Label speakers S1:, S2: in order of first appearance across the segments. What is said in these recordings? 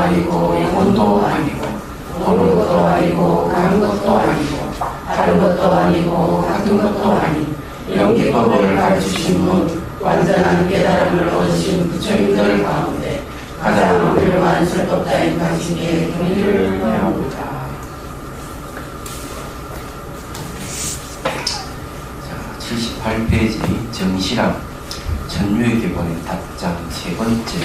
S1: 아니고 영혼도 아니고 보는 것도 아니고 가는 것도 아니고 다른 것도 아니고 같은 것도 아닌 영기법을 가르치신 분, 완전한 깨달음을 얻으신 부처님들 가운데 가장 훌륭한 설법자인 당신께 경의를 표합니다.
S2: 78페이지 정실함 전유의 기본의 답장 세 번째.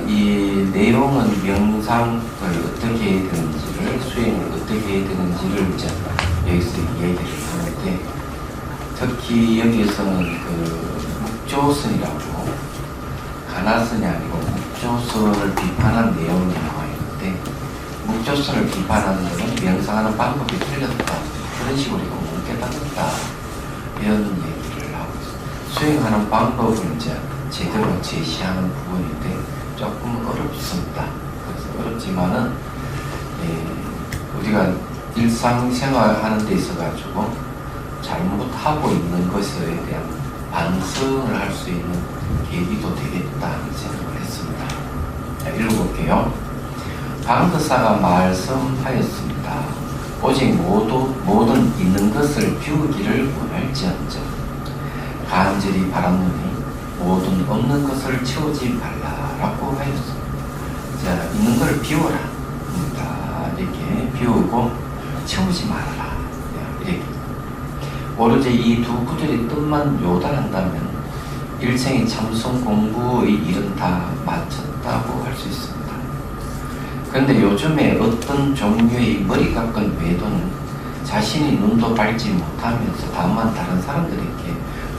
S2: 이 내용은 명상을 어떻게 해야 되는지를, 수행을 어떻게 해야 되는지를 이제 여기서 얘기를 하는데, 특히 여기에서는 묵조선이라고, 가나선이 아니고 묵조선을 비판한 내용이 나와 있는데, 묵조선을 비판하는 것은 명상하는 방법이 틀렸다, 그런 식으로 못 깨닫는다, 이런 얘기를 하고 있습니다. 수행하는 방법을 이제 제대로 제시하는 부분인데 조금 어렵습니다. 그래서 어렵지만은 우리가 일상생활 하는 데 있어가지고 잘못하고 있는 것에 대한 반성을 할 수 있는 계기도 되겠다는 생각을 했습니다. 자, 읽어볼게요. 방거사가 말씀하였습니다. 오직 모든 있는 것을 비우기를 원할지언정 간절히 바라노니 모든 없는 것을 채우지 말라라고 하였습니다. 자, 있는 것을 비워라. 이렇게 비우고 채우지 말아라. 이렇게. 오로지 이 두 구절의 뜻만 요단한다면 일생의 참선 공부의 일은 다 마쳤다고 할 수 있습니다. 그런데 요즘에 어떤 종류의 머리 깎은 외도는 자신이 눈도 밟지 못하면서 다만 다른 사람들에게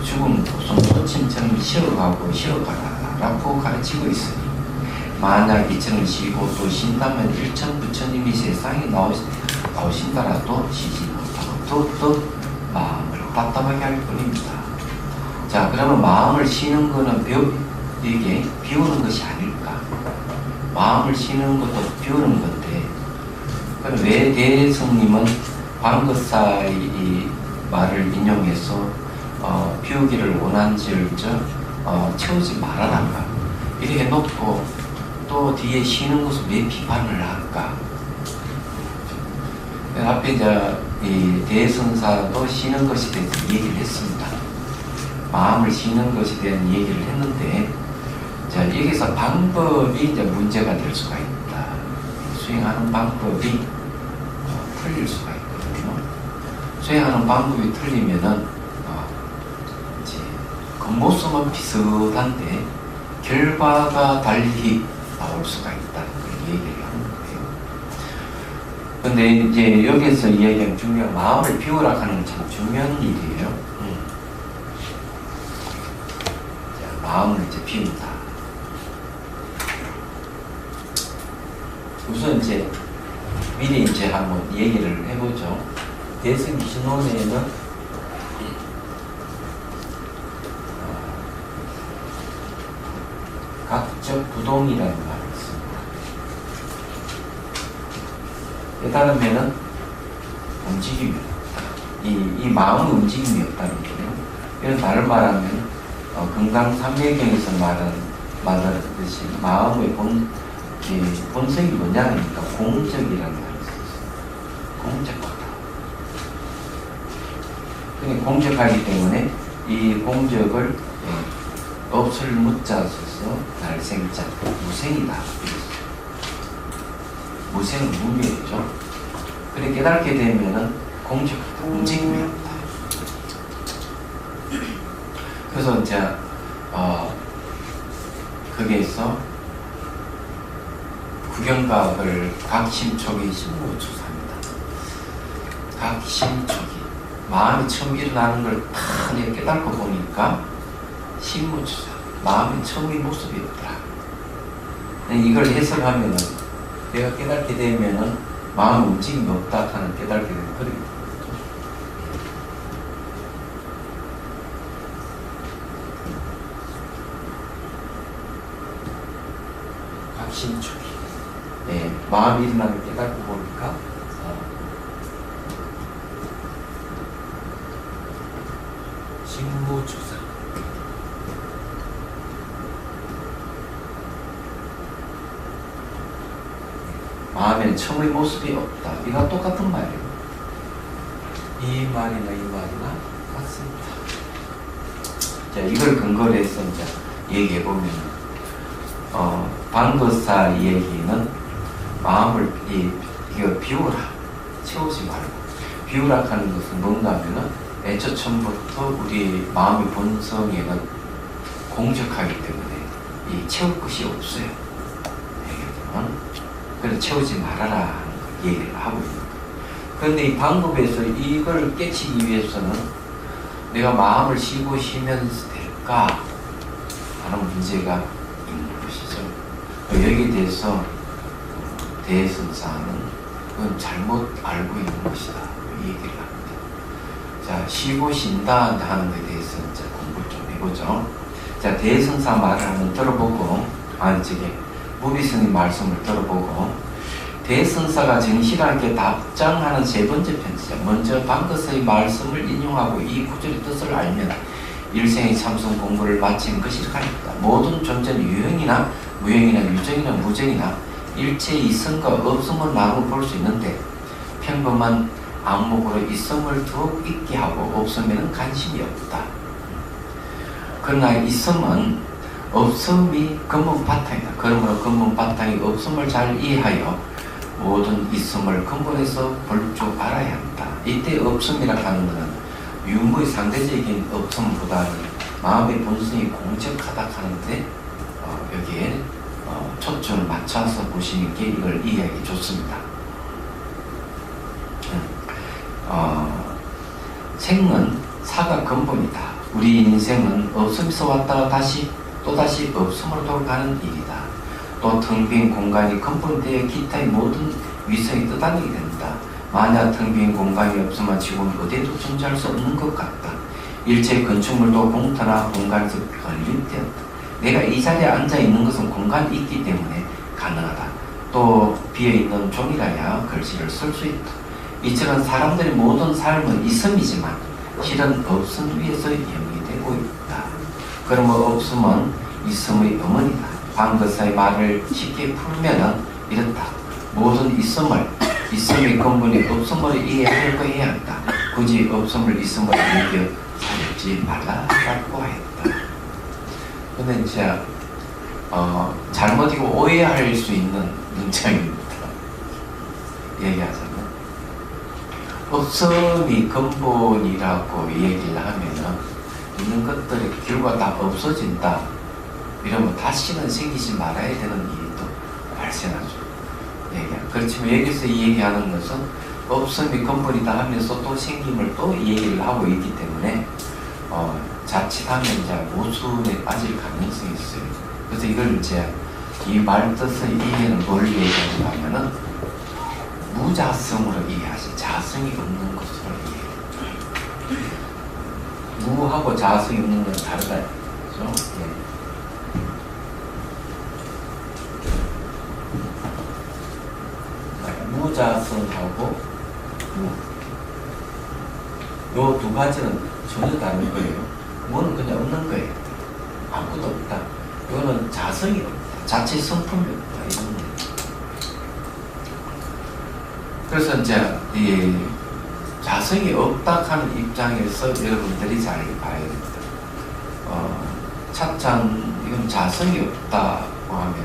S2: 죽음 도성도침처럼 쉬어가라라고 가르치고 있으니 만약 이처럼 쉬고 또 쉰다면 일천 부처님이 세상에 나오신다라도 쉬지 못하고 또 마음을 답답하게 할 뿐입니다. 자, 그러면 마음을 쉬는 거는 이게 비우는 것이 아닐까? 마음을 쉬는 것도 비우는 건데, 그럼 왜 대성님은 방거사의 이 말을 인용해서 비우기를 원한지를 채우지 말아랄까? 이렇게 해놓고 또 뒤에 쉬는 것을 왜 비판을 할까? 앞에 이제 이 대성사도 쉬는 것에 대해서 얘기를 했습니다. 마음을 쉬는 것에 대한 얘기를 했는데, 자, 여기서 방법이 이제 문제가 될 수가 있다. 수행하는 방법이 틀릴 수가 있거든요. 수행하는 방법이 틀리면은 이제 겉모습은 비슷한데 결과가 달리 나올 수가 있다는 걸 얘기를 하는 거예요. 근데 이제 여기서 이야기하는 중요한 마음을 비우라 하는 건 참 중요한 일이에요. 자, 마음을 이제 비운다. 우선 이제 미리 이제 한번 얘기를 해보죠. 대승신론에는 각적 부동이라는 말이 있습니다. 깨달으면은 움직임이 없다. 이 마음의 움직임이 없다는 거예요. 이런 다른 말하면 금강산매경에서 말하듯이 마음의 본성이 뭐냐니까 공적이라는 말이 있어요. 공적하다. 그러니까 공적하기 때문에 이 공적을 없을 무자 써서 날생자 무생이다. 무생은 무명이죠. 그래 깨닫게 되면은 공적하다. 움직임이 없다. 그래서 이제 거기에서 구경각을 각심초기 신무조사입니다. 각심초기 마음이 처음 일어나는 걸 다 깨닫고 보니까 신무조사 마음이 처음의 모습이 없더라. 이걸 해석하면은 내가 깨닫게 되면은 마음 움직임이 없다 하는 깨닫게 되는 그런 각심초기 마음이 일어나는 걸 깨닫고 보니까 신무조사 마음에는 청의 모습이 없다. 이거 똑같은 말이에요. 이 말이나 같습니다. 자, 이걸 근거로 해서 이제 얘기해보면, 방거사 얘기는 마음을, 이거 비우라. 채우지 말고. 비우라 하는 것은 뭔가 하면은, 애초 처음부터 우리 마음의 본성에는 공적하기 때문에, 채울 것이 없어요. 그래서 채우지 말아라 하는 걸 얘기를 하고 있는 거예요. 그런데 이 방법에서 이걸 깨치기 위해서는 내가 마음을 쉬면서 될까 하는 문제가 있는 것이죠. 여기에 대해서 대선사는 그건 잘못 알고 있는 것이다. 이 얘기를 합니다. 자, 쉬고 쉰다 하는 것에 대해서 이제 공부를 좀 해보죠. 자, 대선사 말을 한번 들어보고, 무비스님 말씀을 들어보고, 대선사가 정실하게 답장하는 세 번째 편지죠. 먼저 방거서의 말씀을 인용하고 이 구절의 뜻을 알면 일생의 참선 공부를 마친 것이 가능하다. 모든 존재는 유형이나 무형이나 유정이나 무정이나 일체의 있음과 없음을 나누어 볼 수 있는데 평범한 안목으로 있음을 더욱 있게 하고 없음에는 관심이 없다. 그러나 있음은 없음이 근본 바탕이다. 그러므로 근본 바탕이 없음을 잘 이해하여 모든 있음을 근본에서 볼 줄 알아야 한다. 이때 없음이라 하는 것은 유무의 상대적인 없음보다는 마음의 본성이 공적하다 하는데 여기에 초점을 맞춰서 보시는 게 이걸 이해하기 좋습니다. 생은 사가 근본이다. 우리 인생은 없음에서 왔다가 또다시 없음으로 돌아가는 일이다. 또 텅 빈 공간이 근본되어 기타의 모든 위성이 떠다니게 된다. 만약 텅 빈 공간이 없으면 지구는 어디에도 존재할 수 없는 것 같다. 일체의 건축물도 공터나 공간에서 건립되었다. 내가 이 자리에 앉아 있는 것은 공간이 있기 때문에 가능하다. 또 비어있는 종이라야 글씨를 쓸 수 있다. 이처럼 사람들의 모든 삶은 있음이지만 실은 없음 위에서 영위되고 있다. 그러므로 없음은 있음의 어머니다. 방거사의 말을 쉽게 풀면은 이렇다. 모든 있음의 근본이 없음으로 이해하려고 해야 한다. 굳이 없음을 있음으로 여겨 살지 말라라고 했다. 근데 이제 잘못이고 오해할 수 있는 문장입니다. 얘기하자면 없음이 근본이라고 얘기를 하면은 있는 것들의 결과가 다 없어진다. 이러면 다시는 생기지 말아야 되는 일이 또 발생하죠. 그렇지만 여기서 얘기하는 것은 없음이 근본이다 하면서 또 생김을 또 얘기를 하고 있기 때문에 자칫하면 이제 모순에 빠질 가능성이 있어요. 그래서 이걸 이제 이 말 뜻의 이해는 뭘 얘기하는가 하면은 무자성으로 이해하시, 자성이 없는 것으로 이해해요. 무하고 자성이 없는 건 다르다. 그렇죠? 무자성하고 요 두 가지는 전혀 다른 거예요. 무는 그냥 없는 거예요. 아무것도 없다. 이거는 자성이 없다. 자체 성품이 없다. 이런 거예요. 그래서 이제 이 자성이 없다 하는 입장에서 여러분들이 잘 봐야 됩니다. 이건 자성이 없다고 하면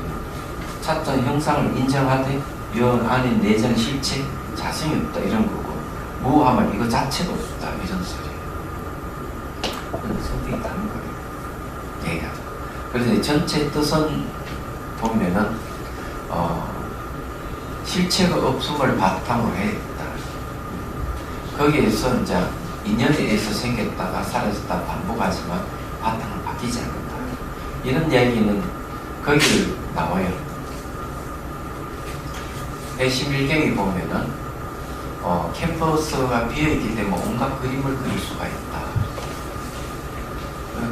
S2: 차천 형상을 인정하되 이 안에 내전 실체 자성이 없다 이런 거고, 무하면 이거 자체가 없다 이런 소리예요. 성격이 다른 거예요. 얘기하자. 그래서 전체 뜻은 보면은 실체가 없음을 바탕으로 했다. 거기에서 이제 인연에 의해서 생겼다가 사라졌다 반복하지만 바탕은 바뀌지 않는다. 이런 이야기는 거기를 나와요. 111경에 보면은 캔버스가 비어있기 때문에 온갖 그림을 그릴 수가 있다.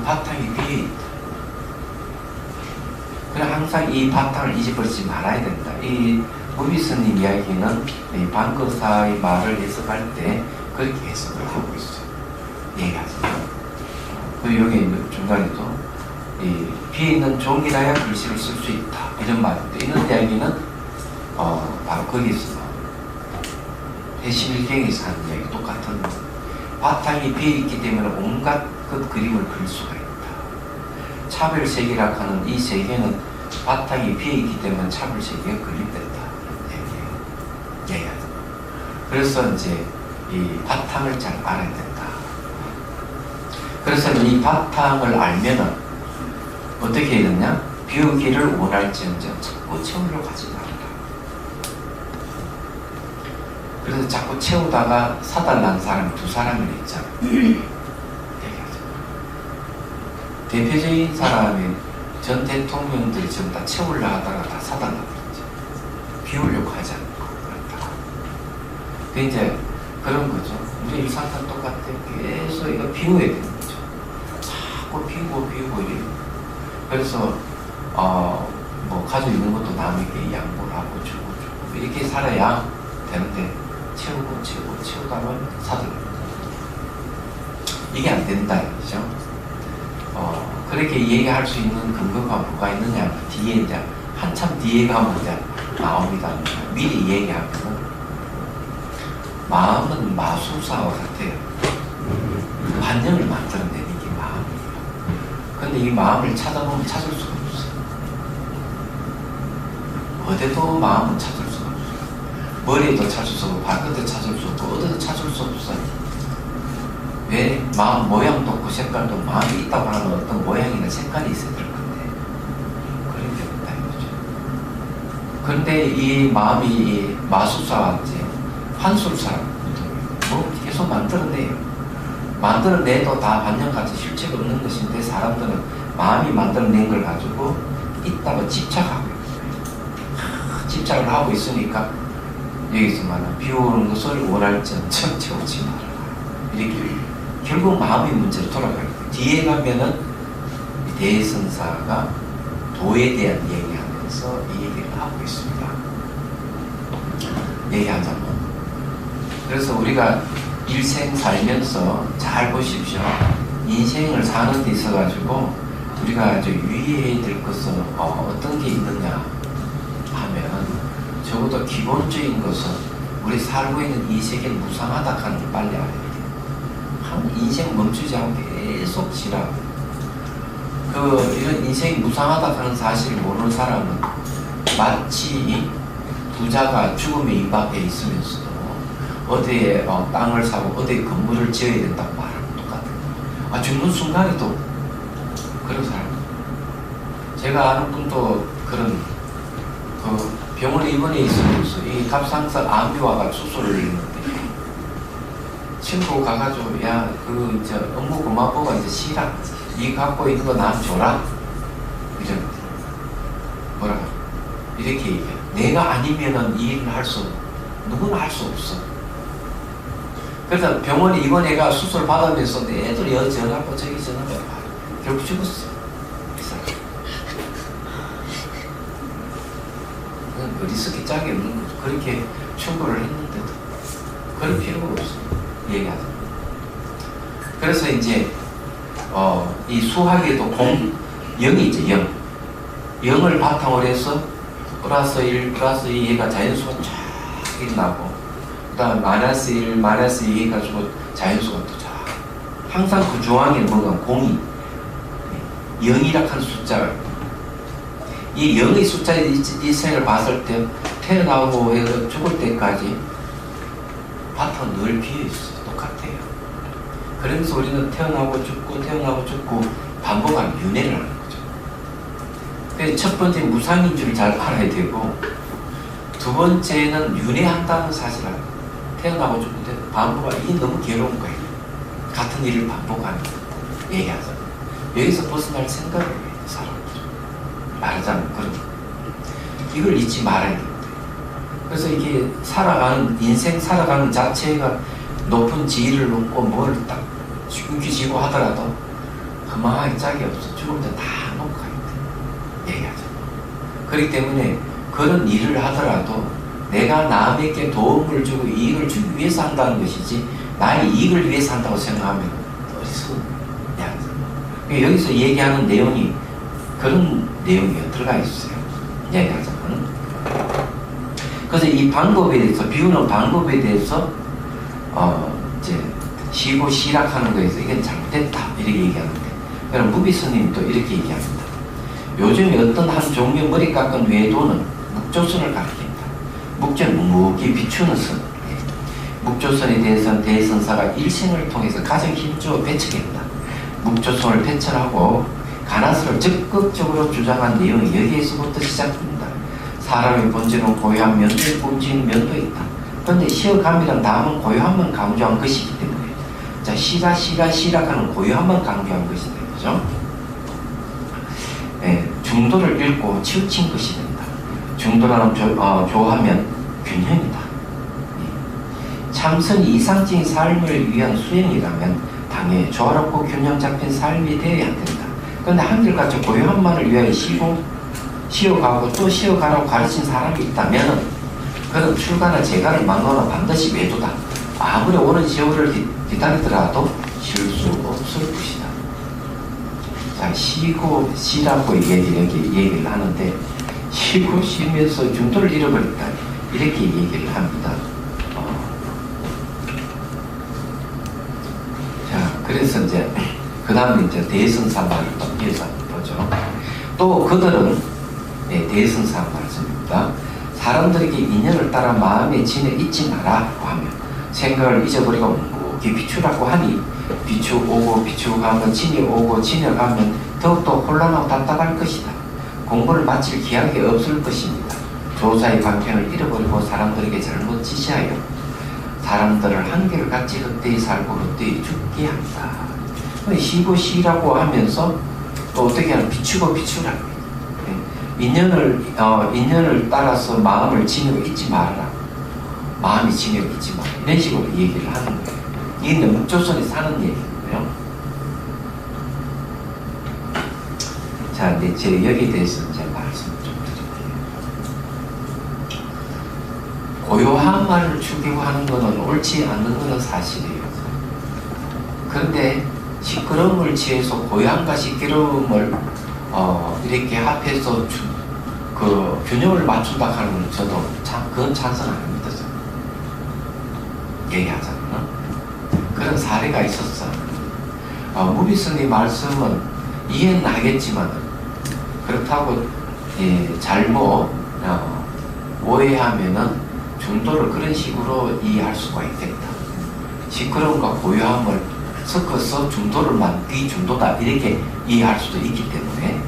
S2: 바탕이 비어있다. 그래 항상 이 바탕을 잊어버리지 말아야 된다. 이 무비스님 이야기는 이 방거사의 말을 해석할 때 그렇게 해석을 하고 있어요. 얘기하죠. 그리고 여기 중간에도 이 비어있는 종이라야 글씨를 쓸 수 있다. 이런 말인데, 이런 이야기는 바로 거기서 해심일경에서 하는 이야기 똑같은 바탕이 비어있기 때문에 온갖 그 그림을 그릴 수가 있다. 차별세계라고 하는 이 세계는 바탕이 비어있기 때문에 차별세계가 그림된다. 얘기하죠. 그래서 이제 이 바탕을 잘 알아야 된다. 그래서 이 바탕을 알면은 어떻게 해야 되냐? 비우기를 원할지언정 자꾸 채우려고 하지 말라. 그래서 자꾸 채우다가 사달라는 사람이 두 사람이 있잖아. 얘기하죠. 대표적인 사람이 전 대통령들이 전부 다 채우려고 하다가 다 사달라고 그랬죠. 비우려고 하지 않고 그랬다가. 그 이제 그런 거죠. 우리 일상과 똑같아요. 계속 이거 비워야 되는 거죠. 자꾸 비우고 이래요. 그래서 뭐 가지고 있는 것도 남에게 양보를 하고 주고 이렇게 살아야 되는데 채우다가 사들고 이게 안 된다 이죠. 그렇게 얘기할 수 있는 근거가 뭐가 있느냐? 뒤에 이제 한참 뒤에 가면 이제 나옵니다. 미리 얘기하면 마음은 마술사와 같아요. 환경을 만들어내는 게 마음이에요. 근데 이 마음을 찾아보면 찾을 수가 없어요. 어디도 마음은 찾을 수가 없어요. 머리에도 찾을 수 없고 발끝에 찾을 수 없고 어디도 찾을 수 없어요. 왜? 마음 모양도 없고 색깔도 마음이 있다고 하면 어떤 모양이나 색깔이 있어야 될 건데 그런 게 없다 이거죠. 그런데 이 마음이 이 마술사와 이제 환술사라고 뭐 계속 만들어내요. 만들어내도 다 반영같이 실체가 없는 것인데 사람들은 마음이 만들어낸 걸 가지고 있다고 집착하고 있어요. 집착을 하고 있으니까 여기서 말하는 비우는 것을 원할지언정 채우지 마라. 이렇게 결국 마음의 문제로 돌아가요. 뒤에 가면은 대선사가 도에 대한 얘기하면서 이 얘기를 하고 있습니다. 얘기하자면 그래서 우리가 일생 살면서 잘 보십시오. 인생을 사는 데 있어 가지고 우리가 아주 유의해야 될 것은 어떤 게 있느냐 하면 적어도 기본적인 것은 우리 살고 있는 이 세계는 무상하다 하는 걸 빨리 알아야 돼요. 한 인생 멈추지 않고 계속 지나고 이런 인생이 무상하다 하는 사실을 모르는 사람은 마치 부자가 죽음에 임박해 있으면서도 어디에 땅을 사고 어디에 건물을 지어야 된다고 말하는 똑같아요. 죽는 순간에도 그런 사람. 제가 아는 분도 그런 병원에 입원해 있으면서 이 갑상선 암이 와가 수술을 했는데 친구 가가지고 야 이제 업무 그만보고 이제 쉬라. 이 갖고 있는 거 남 줘라. 이런 뭐라고 이렇게 얘기해. 내가 아니면은 이 일을 할 수 누구나 할 수 없어. 그래서 병원에 입원해가 수술 받으면서 내 애들 여기 전화하고 저기 전화하고 결국 죽었어. 어리석기 짝이 없는 거죠. 그렇게 충고를 했는데도 그럴 필요가 없어요. 얘기하자. 그래서 이제 이 수학에도 영이 있죠. 영을 바탕으로 해서 플러스 1, 플러스 2 얘가 자연수가 쫙 일어나고 그 다음 마이너스 1, 마이너스 2 해가지고 자연수가 또 쫙 항상 그 중앙에 뭔가 공이 0이라 하는 숫자를 이 0의 숫자의 이 생을 봤을 때 태어나고 해서 죽을 때까지 바탕은 늘 비어있어요. 똑같아요. 그러면서 우리는 태어나고 죽고 반복하는 윤회를 하는 거죠. 그래서 첫 번째 무상인 줄 잘 알아야 되고 두 번째는 윤회한다는 사실을 태어나고 죽고 반복하는 이게 너무 괴로운 거예요. 같은 일을 반복하는 얘기하자. 여기서 벗어날 생각을 해요. 사람들. 말하자면 그런 이걸 잊지 말아야 됩니다. 그래서 이게 인생 살아가는 자체가 높은 지위를 놓고 뭘 딱 숨기지고 하더라도 그만하게 짝이 없어. 죽을 때 다 놓고 가야 돼. 얘기하자. 그렇기 때문에 그런 일을 하더라도 내가 남에게 도움을 주고 이익을 주기 위해서 한다는 것이지 나의 이익을 위해서 한다고 생각하면 어디서 여기서 얘기하는 내용이 그런 내용이 들어가 있어요. 얘기하자면 그래서 이 방법에 대해서, 비우는 방법에 대해서, 이제, 쉬고 시락하는 거에서 이건 잘못됐다. 이렇게 얘기하는데, 그럼 무비 스님도 이렇게 얘기합니다. 요즘에 어떤 한 종류 머리 깎은 외도는 묵조선을 가리킨다. 묵조는 묵묵히 비추는 선. 묵조선에 대해서는 대선사가 일생을 통해서 가장 힘주어 배척했다. 묵조선을 배척하고 가나스를 적극적으로 주장한 내용이 여기에서부터 시작됩니다. 사람의 본질은 고요한 면도에 뿜지는 면도 있다. 그런데 시어감이란 다음은 고요함만 강조한 것이기 때문에, 자, 시락하는 고요함만 강조한 것이다. 그죠? 네, 중도를 읽고 치우친 것이 된다. 중도라는 조하면 균형이다. 참선이 이상적인 삶을 위한 수행이라면 당연히 조화롭고 균형 잡힌 삶이 되어야 된다. 그런데 한결같이 고요함만을 위하여 쉬어가고 또 쉬어가라고 가르친 사람이 있다면 그는 출가나 재가를 막거나 반드시 외도다. 아무리 오는 세월을 기다리더라도 쉴 수 없을 것이다. 자, 쉬고 쉬라고 얘기를 하는데, 쉬고 쉬면서 중도를 잃어버렸다. 이렇게 얘기를 합니다. 자, 그래서 이제, 그 다음에 이제 대선사 말을 또 이어서 보죠. 또 그들은, 대선사 말씀입니다. 사람들에게 인연을 따라 마음에 진에 잊지 마라고 하며, 생각을 잊어버리고 묵묵히 비추라고 하니, 비추고 가면 진이 오고 진여가면 더욱더 혼란하고 답답할 것이다. 공부를 마칠 기약이 없을 것입니다. 조사의 관계를 잃어버리고 사람들에게 잘못 지시하여 사람들을 한결같이 헛되이 살고 헛되이 죽게 한다. 쉬고 쉬라고 하면서 또 어떻게 하면 비추라. 인연을 따라서 마음을 지니고 잊지 말아라. 마음이 지니고 잊지 마라. 이런 식으로 얘기를 하는 거예요. 이게 묵조선이 사는 얘기고요. 자, 이제 제가 여기에 대해서 이제 말씀을 좀 드릴게요. 고요함만을 추구하고 하는 것은 옳지 않는 것은 사실이에요. 그런데 시끄러움을 취해서 고요함과 시끄러움을 이렇게 합해서 그 균형을 맞춘다 하는 건 저도 그건 찬성 아닙니다. 얘기하잖아요. 그런 사례가 있었어요. 무비스님 말씀은 이해는 하겠지만 그렇다고 잘못 오해하면은 중도를 그런 식으로 이해할 수가 있겠다. 시끄러움과 고요함을 섞어서 중도를 그게 중도다 이렇게 이해할 수도 있기 때문에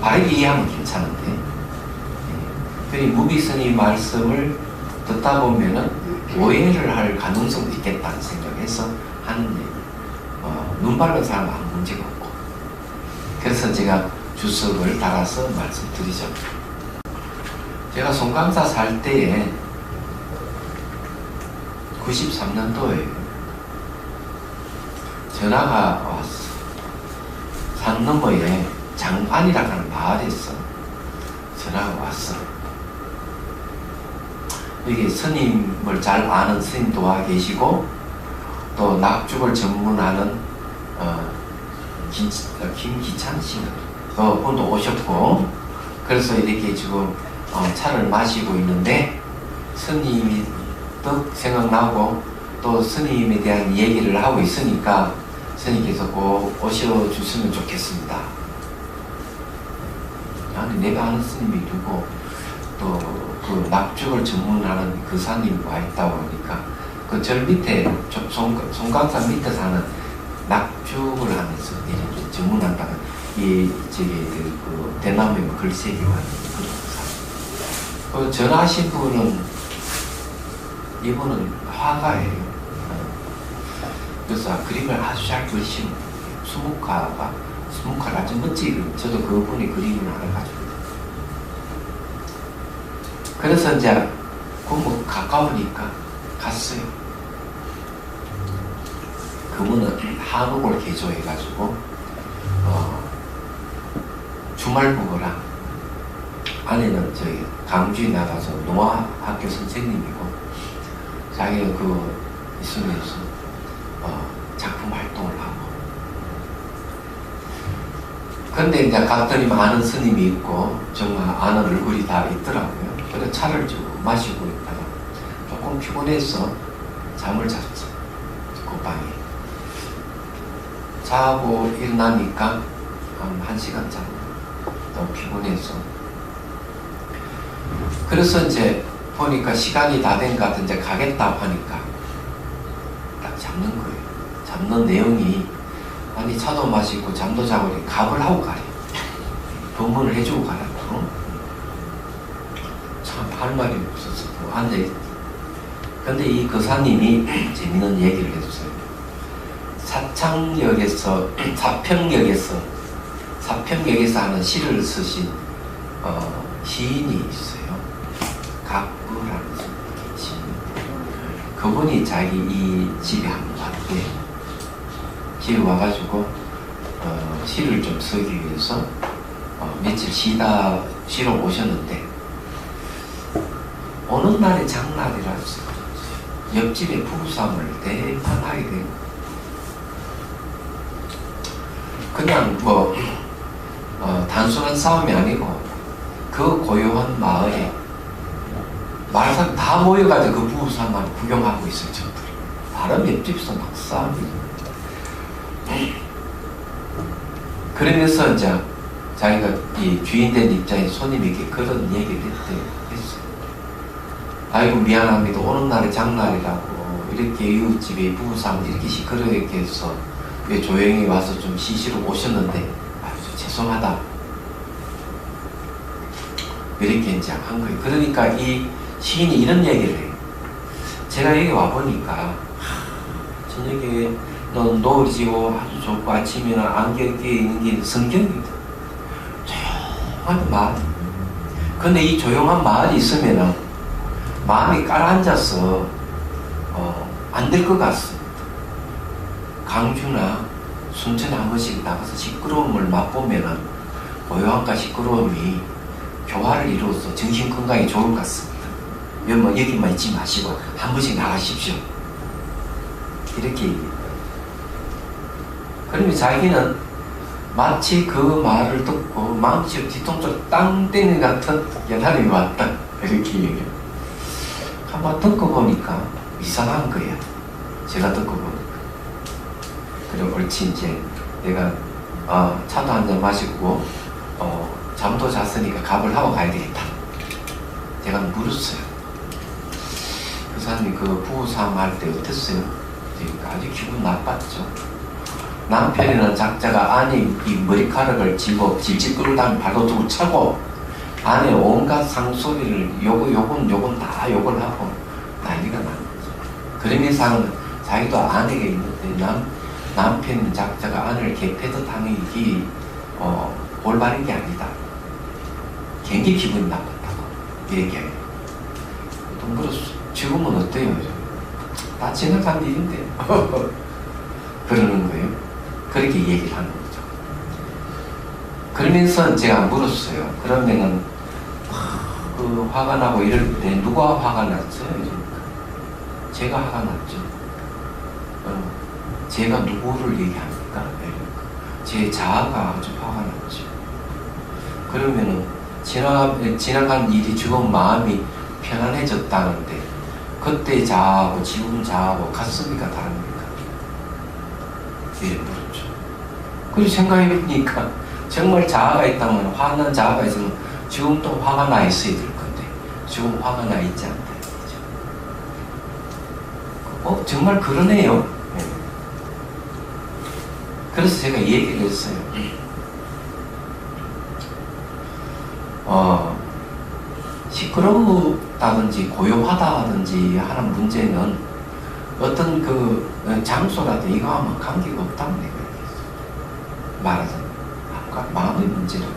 S2: 바르게 이해하면 괜찮은데, 그리 무비스님 말씀을 듣다 보면은 오해를 할 가능성도 있겠다는 생각해서 하는 얘기. 눈 밝은 사람은 아무 문제가 없고. 그래서 제가 주석을 달아서 말씀드리죠. 제가 송강사 살 때에 93년도에 전화가 왔어. 산 너머에 장안이라고 하는 마을에서 전화가 왔어. 여기 스님을 잘 아는 스님도 와 계시고 또 낙죽을 전문하는 김기찬 씨는 분도 오셨고, 그래서 이렇게 지금 차를 마시고 있는데 스님이 또 생각나고 또 스님에 대한 얘기를 하고 있으니까 스님께서 꼭 오셔주시면 좋겠습니다. 아니 내가 아는 스님이 누구 또 그 낙죽을 전문하는 그 사님 와 있다고 하니까 그 절 밑에 송강산 밑에 사는 낙죽을 하면서 이렇게 전문한다는 그 대나무에 글씨가 있는 그 전화하신 분은 이분은 화가예요. 그래서 그림을 아주 잘 그리시는 수묵화를 아주 멋지게 저도 그분이 그림을 알아가지고 그래서 이제 뭐 가까우니까 갔어요. 그분은 한옥을 개조해가지고 주말부부랑 아내는 저기 강주에 나가서 농화학교 선생님이고 자기가 그 있으면서 작품 활동을 하고. 근데 이제 갔더니 아는 스님이 있고 정말 아는 얼굴이 다 있더라고요. 그래 차를 쭉 마시고 있다가 조금 피곤해서 잠을 잤죠. 그 방에. 자고 일어나니까 한 1시간 자고 너무 피곤해서. 그래서 이제 보니까 시간이 다 된 것 같아 이제 가겠다고 하니까 딱 잡는 거예요. 잡는 내용이 아니 차도 마시고 잠도 자고 갑을 하고 가래. 법문을 해주고 가라고. 참 할 말이 없어서 앉아있. 근데 이 거사님이 재밌는 얘기를 해줬어요. 사창역에서 사평역에서 하는 시를 쓰신 시인이 있어요. 각부라는 시인. 그분이 자기 이 집에 한번 왔대. 집에 와가지고 시를 좀 쓰기 위해서 며칠 쉬러 오셨는데 어느 날의 장날이라서 옆집에 부부싸움을 대판하게 된 그냥 뭐 단순한 싸움이 아니고 그 고요한 마을에 마을사람 다 모여가지고 그 부부싸움을 구경하고 있어요. 전부 바로 옆집에서 막 싸움이. 그러면서 이제 자기가 이 주인된 입장에 손님에게 그런 얘기를 했어요. 아이고 미안합니다. 오는 날에 장날이라고 이렇게 이웃집에 부부싸움 이렇게 시끄럽게 해서 왜 조용히 와서 좀 쉬시러 오셨는데 아주 죄송하다. 이렇게 이제 한 거예요. 그러니까 이 시인이 이런 얘기를 해요. 제가 여기 와보니까 저녁에 노을이 지고 아주 좋고 아침에는 안개 끼어 있는 게 성경입니다. 조용한 마을. 근데 이 조용한 마을이 있으면은 마음이 깔아앉아서 안 될 것 같습니다. 강주나 순천에 한 번씩 나가서 시끄러움을 맛보면은 고요함과 시끄러움이 교화를 이루어서 정신 건강에 좋을 것 같습니다. 여기만 있지 마시고 한 번씩 나가십시오. 이렇게 얘기해요. 그러면 자기는 마치 그 말을 듣고 마음씨 뒤통수를 땅 때리는 같은 깨달음이 왔다. 이렇게 얘기해요. 한번 듣고 보니까 이상한 거예요. 제가 듣고 보니까. 그리고 옳지 이제 내가 차도 한잔 마시고 잠도 잤으니까 갑을 하고 가야 되겠다. 제가 물었어요. 그 사람이 그 부부싸움 할 때 어땠어요? 아주 기분 나빴죠. 남편이나 작자가 아내 이 머리카락을 집어 질질 끌다가 발로 두고 차고 아내 온갖 상소리를 요건 다 욕을 하고 난리가 난 거죠. 그러면서 자기도 아내가 있는데 남편 작자가 아내를 개패듯 하는 일이 올바른 게 아니다. 굉장히 기분이 나빴다고 얘기해요. 또 물었어. 지금은 어때요? 다 지나간 일인데 그러는 거예요. 그렇게 얘기를 하는 거죠. 그러면서 제가 물었어요. 그러면은 그 화가 나고 이럴 때 누가 화가 났어요? 제가 화가 났죠. 제가 누구를 얘기합니까? 제 자아가 아주 화가 났죠. 그러면은 지나간 일이 지금 마음이 편안해졌다는데 그때 자아하고 지금 자아하고 같습니까? 다릅니까? 이래 물었죠. 그리고 생각해보니까 정말 자아가 있다면 화난 자아가 있으면 지금도 화가 나 있어야 될 건데 지금 화가 나 있지 않다. 정말 그러네요. 그래서 제가 얘기를 했어요. 시끄럽다든지 고요하다든지 하는 문제는 어떤 그 장소라든지 이거 하면 관계가 없다고 내가 얘기했어요. 말하자면 마음의 문제라고.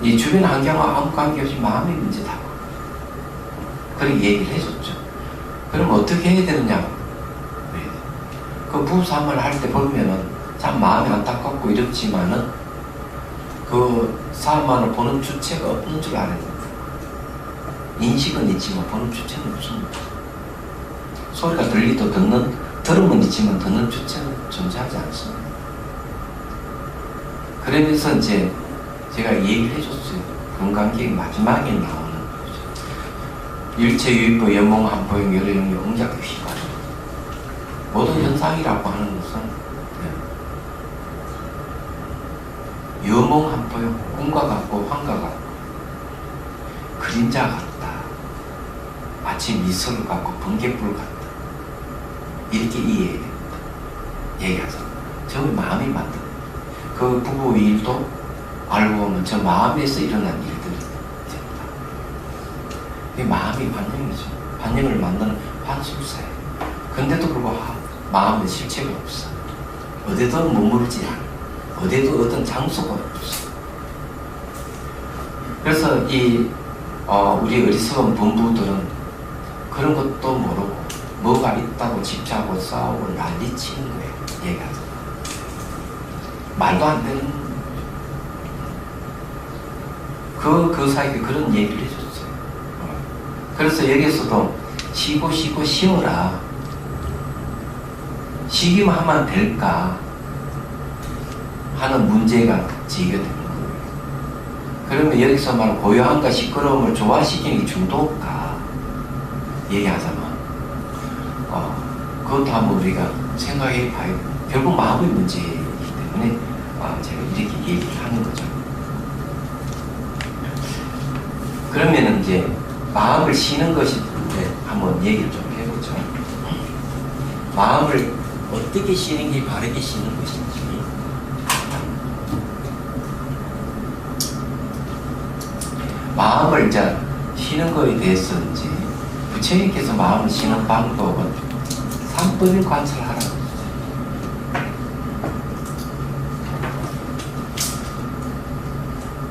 S2: 이 주변 환경과 아무 관계없이 마음의 문제다고 그렇게 얘기를 해줬죠. 그럼 어떻게 해야 되느냐고. 그 부부싸움을 할 때 보면은 참 마음이 안타깝고 이렇지만은 그 싸움만을 보는 주체가 없는 줄 알아야 됩니다. 인식은 있지만 보는 주체는 없습니다. 소리가 들리도 들음은 있지만 듣는 주체는 존재하지 않습니다. 그러면서 이제 제가 얘기를 해줬어요. 건강계획 마지막에 나오는 거죠. 일체유의법, 연몽, 한포용, 여러용이 응작의 휘발. 모든 현상이라고 하는 것은 여몽, 한포용, 꿈과 같고 환과 같고 그림자 같다. 마치 미술 같고 번개불 같다. 이렇게 이해해야 됩니다. 얘기하자. 저는 마음이 만든 그 부부 일도 알고 보면 저 마음에서 일어난 일들이 됩니다. 이 마음이 반영이죠. 반영을 만드는 환술사예요. 근데도 불구하고 마음에 실체가 없어. 어디도 머무르지 않아. 어디도 어떤 장소가 없어. 그래서 우리 어리석은 본부들은 그런 것도 모르고 뭐가 있다고 집착하고 싸우고 난리치는 거예요. 얘기하자. 말도 안 되는 그 사이에 그런 얘기를 해줬어요. 그래서 여기서도 쉬고 쉬어라. 쉬기만 하면 될까 하는 문제가 제기되는 거예요. 그러면 여기서 말하는 고요함과 시끄러움을 좋아시키는 게 중독가 얘기하자면 그것도 한번 우리가 생각해 봐야 돼요. 결국 마음의 문제이기 때문에 제가 이렇게 얘기를 하는 거죠. 그러면은 이제 마음을 쉬는 것이 한번 얘기를 좀 해보죠. 마음을 어떻게 쉬는 게 바르게 쉬는 것인지. 마음을 이제 쉬는 거에 대해서 이제 부처님께서 마음을 쉬는 방법은 삼법인 관찰하라고 했어요.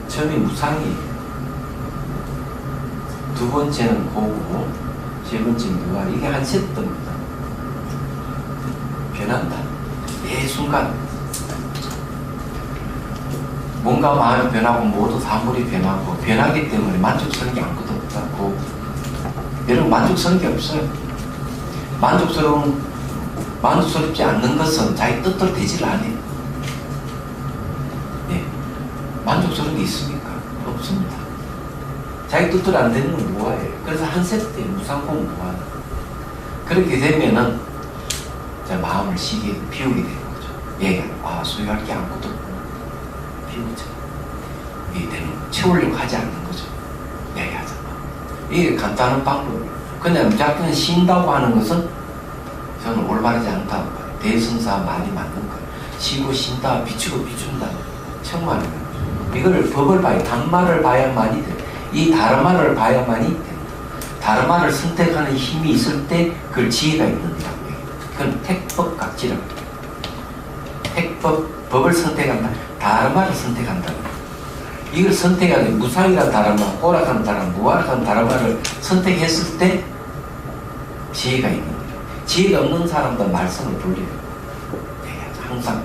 S2: 처음에 무상이에요. 두 번째는 고고, 세 번째는 무아. 이게 한 세트입니다. 변한다. 매 순간 뭔가 마음이 변하고 모두 사물이 변하고 변하기 때문에 만족스러운 게 아무것도 없다고. 여러분 만족스러운 게 없어요. 만족스럽지 않는 것은 자기 뜻대로 되질 않아요. 네. 만족스러운 게 있습니까? 없습니다. 자기 뜻대로 안 되는 건 무아예요. 그래서 한 세트에 무상공 무아. 그렇게 되면은 마음을 비우게 되는 거죠. 소유할 게 아무것도 없고 비우죠. 이게 되는 채우려고 하지 않는 거죠. 얘기하자. 이게 간단한 방법이에요. 그냥 무작정 쉰다고 하는 것은 저는 올바르지 않다고 봐요. 대승사 말이 맞는 거예요. 쉬고 쉰다, 비추고 비춘다. 정말 이거를 법을 봐야, 단말을 봐야만이 돼요. 이 다르마를 봐야만이 됩니다. 다르마를 선택하는 힘이 있을 때 그걸 지혜가 있는다고 해요. 그건 택법각지라고 해요. 법을 선택한다. 다르마를 선택한다. 이걸 선택하는 무상이라는 다르마, 오락하는 다르마, 무아락하는 다르마를 선택했을 때 지혜가 있는 거예요. 지혜가 없는 사람도 말썽을 돌려요. 항상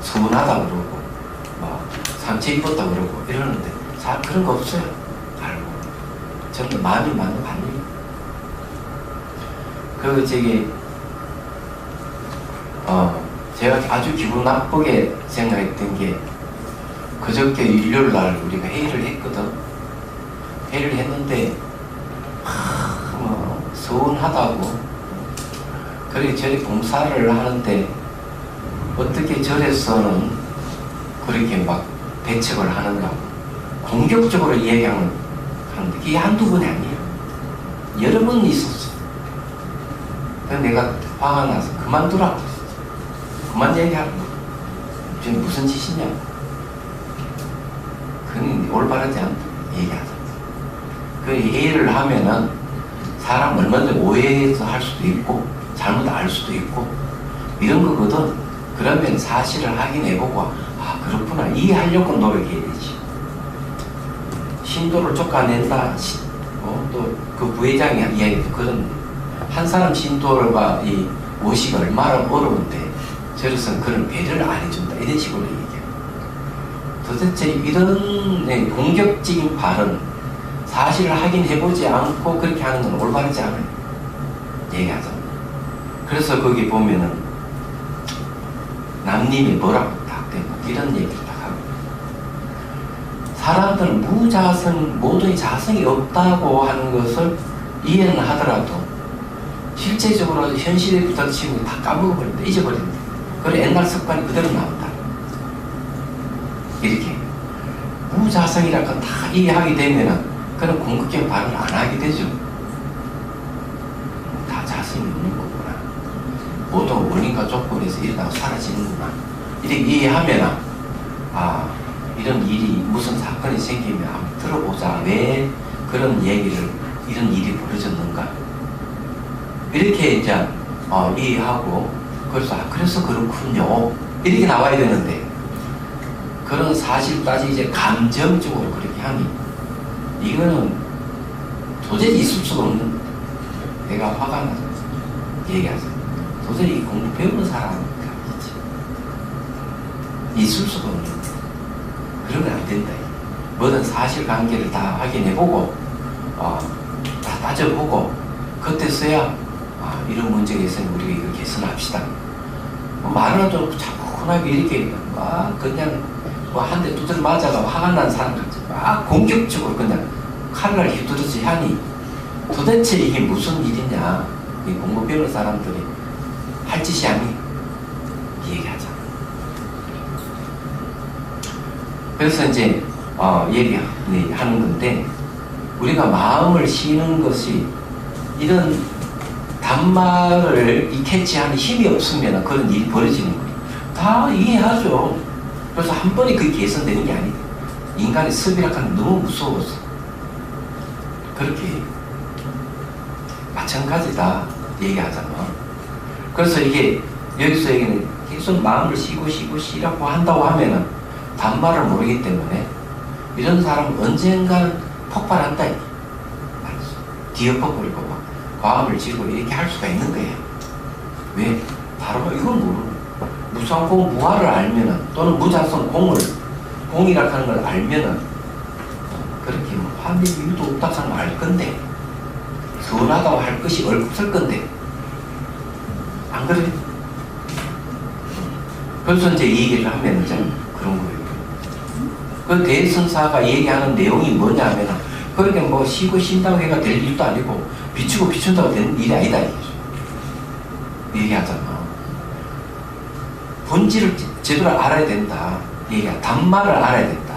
S2: 서운하다 그러고 상처 입었다 그러고 이러는데 그런 거 없어요. 알고 전부 마음이 맞는 반응이에요. 제가 아주 기분 나쁘게 생각했던 게 그저께 일요일날 우리가 회의를 했거든. 회의를 했는데 서운하다고. 그렇게 절에 봉사를 하는데 어떻게 절에서는 그렇게 막 배척을 하는가, 공격적으로 이야기하는데 이게 한두 번이 아니에요. 여러 번 있었어. 그래서 내가 화가 나서 그만두라고 했어. 그만 얘기하라고. 지금 무슨 짓이냐고. 그건 올바르지 않다. 얘기하자. 그 회의를 하면은 사람 얼마든지 오해해서 할 수도 있고 잘못 알 수도 있고 이런 거거든. 그러면 사실을 확인해보고 그렇구나 이해하려고 노력해야 되지. 신도를 쫓아낸다. 또 그 부회장이 이야기도 그런 한 사람 신도가 이 모시가 얼마나 어려운데 저로서는 그런 배려를 안 해준다 이런 식으로 얘기해요. 도대체 이런 공격적인 발언, 사실을 확인해보지 않고 그렇게 하는 건 올바르지 않아요. 얘기하자. 그래서 거기 보면은 남님이 뭐라고 딱 되고 이런 얘기를 딱 하고 사람들은 모두의 자성이 없다고 하는 것을 이해는 하더라도 실제적으로 현실에 부딪히고 다 까먹어버린다, 잊어버린다. 그리고 옛날 습관이 그대로 나온다. 이렇게 무자성이라고 다 이해하게 되면은 그런 궁극적인 발언을 안 하게 되죠. 다 자성이 없는 거구나. 모두 원인과 조건에서 일어나고 사라지는구나. 이렇게 이해하면은 이런 일이 무슨 사건이 생기면 한번 들어보자. 왜 그런 얘기를 이런 일이 벌어졌는가. 이렇게 이제 이해하고 그래서 그렇군요. 이렇게 나와야 되는데 그런 사실까지 이제 감정적으로 그렇게 하니 이거는 도저히 있을 수가 없는 내가 화가 나서 얘기하죠. 도저히 공부 배우는 사람이니까 있을 수가 없는 그러면 안 된다. 모든 사실관계를 다 확인해보고 다 따져보고 그때서야 이런 문제가 있으니 우리가 이걸 개선합시다. 말을 좀 차분하게 이렇게 그냥 한 대 두드려 맞아가 화가 난 사람 같이 공격적으로 그냥 칼날 휘두르지 하니 도대체 이게 무슨 일이냐. 이 공부 배우는 사람들이 할 짓이 아니 얘기하잖아. 그래서 이제 얘기하는 건데 우리가 마음을 쉬는 것이 이런 단말을 캐치하는 힘이 없으면 그런 일이 벌어지는 거예요. 다 이해하죠. 그래서 한 번에 그게 개선되는 게 아니다. 인간의 습이라고 하는 너무 무서워서 그렇게 마찬가지다 얘기하잖아. 그래서 이게 여기서 얘기는 계속 마음을 쉬고 한다고 하면은 단말을 모르기 때문에 이런 사람은 언젠간 폭발한다. 뒤엎어버리고 과음을 지르고 이렇게 할 수가 있는 거예요. 왜? 바로 이건 모르고 무상공 무화를 알면은 또는 무자성 공이라고 하는 걸 알면은 그렇게 화낼 이유도 없다고 하는 걸 알 건데 서운하다고 할 것이 얼굴 건데 안 그래? 그래서 이제 이 얘기를 하면 이제 그런 거예요. 그 대선사가 얘기하는 내용이 뭐냐 하면 그렇게 뭐 쉬고 쉰다고 해가 될 일도 아니고 비추고 비춘다고 되는 일이 아니다 이거죠. 얘기하잖아. 본질을 제대로 알아야 된다. 얘기야. 단말을 알아야 된다.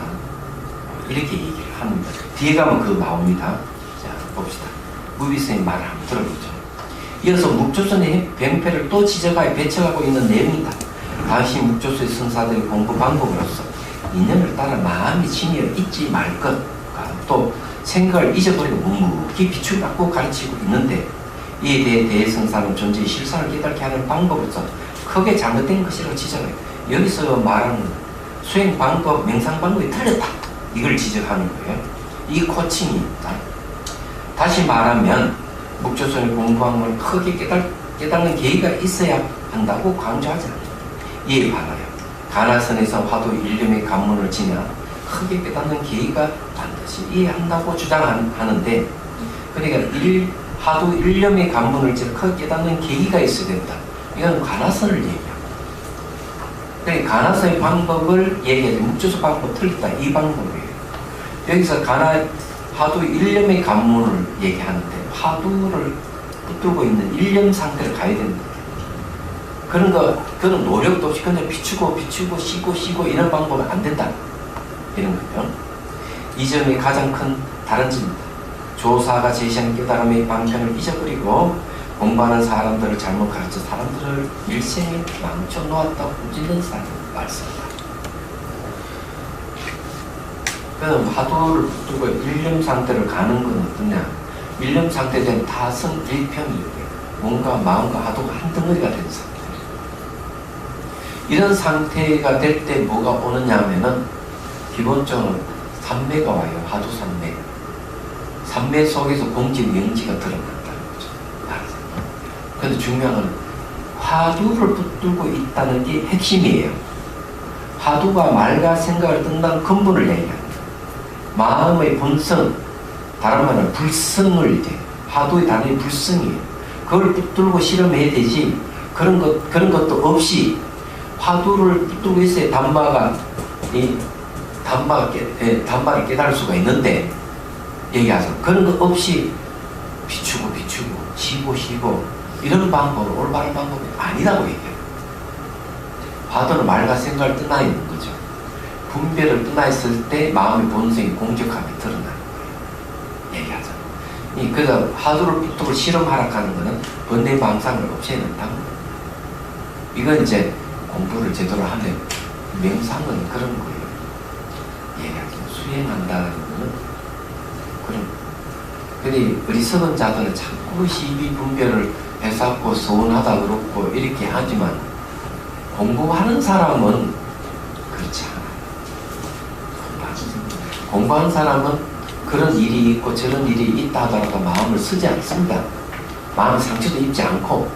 S2: 이렇게 얘기를 합니다. 뒤에 가면 그거 나옵니다. 자, 봅시다. 무비스의 말을 한번 들어보죠. 이어서 묵조선의 병폐를 또 지적하여 배척하고 있는 내용이다. 당시 묵조선의 선사들의 공부 방법으로서 인연을 따라 마음이 침이어 잊지 말 것과 또 생각을 잊어버리고 묵묵히 비추고 갖고 가르치고 있는데 이에 대해 대성사는 존재의 실상을 깨닫게 하는 방법으로서 크게 잘못된 것이라고 지적해요. 여기서 말하는 수행 방법, 명상 방법이 틀렸다. 이걸 지적하는 거예요. 이 코칭입니다. 다시 말하면 묵조선을 공부한 걸 크게 깨닫는 계기가 있어야 한다고 강조하지 않아요. 이에 반하여 가나선에서 화두 일념의 관문을 지냐 크게 깨닫는 계기가 반드시 이해한다고 주장하는데 그러니까 화두 일념의 관문을 지냐 크게 깨닫는 계기가 있어야 된다. 이건 가나선을 얘기합니다. 그러니까 가나선의 방법을 얘기하지 묵조선 방법 틀렸다. 이 방법이에요. 여기서 화두 일념의 관문을 얘기하는데 화두를 붙들고 있는 일념 상태를 가야 됩니다. 그런 노력도 없이 그냥 비추고 쉬고 이런 방법은 안 된다. 이런 거죠. 이 점이 가장 큰 다른 점입니다. 조사가 제시하는 깨달음의 방편을 잊어버리고 공부하는 사람들을 잘못 가르쳐 사람들을 일생에 망쳐 놓았다고 꾸짖는 사람을 말씀합니다. 그럼 화두를 붙들고 일념 상태를 가는 건 어떠냐? 일념 상태에 대한 타성일편이 몸과 마음과 화두가 한 덩어리가 된 상태. 이런 상태가 될 때 뭐가 오느냐 하면은 기본적으로 삼매가 와요. 화두 삼매. 삼매 속에서 공지 명지가 드러난다는 거죠. 그런데 중요한 건 화두를 붙들고 있다는 게 핵심이에요. 화두가 말과 생각을 뜬다는 근본을 얘기합니다. 마음의 본성, 다른 말로 불성을 이제 화두의 단어의 불성이에요. 그걸 붙들고 실험해야 되지 그런 것도 없이 화두를 붙들고 있어야 단마가 단말을 깨달을 수가 있는데, 얘기하죠. 그런 거 없이 비추고 쉬고 이런 방법은 올바른 방법이 아니라고 얘기해요. 화두는 말과 생각을 떠나 있는 거죠. 분별을 떠나 있을 때 마음의 본성이 공적하게 드러나는 거예요. 얘기하죠. 그래서 화두를 붙들고 실험하락하는 거는 번뇌망상을 없애는다는 거예요. 이건 이제 공부를 제대로 하면 명상은 그런 거예요. 얘기하죠. 수행한다는 거는 그런. 근데 어리석은 자들은 자꾸 시비 분별을 해서 서운하다 그렇고 이렇게 하지만 공부하는 사람은 그렇지 않아요. 공부하는 사람은 그런 일이 있고 저런 일이 있다 하더라도 마음을 쓰지 않습니다. 마음 상처도 입지 않고.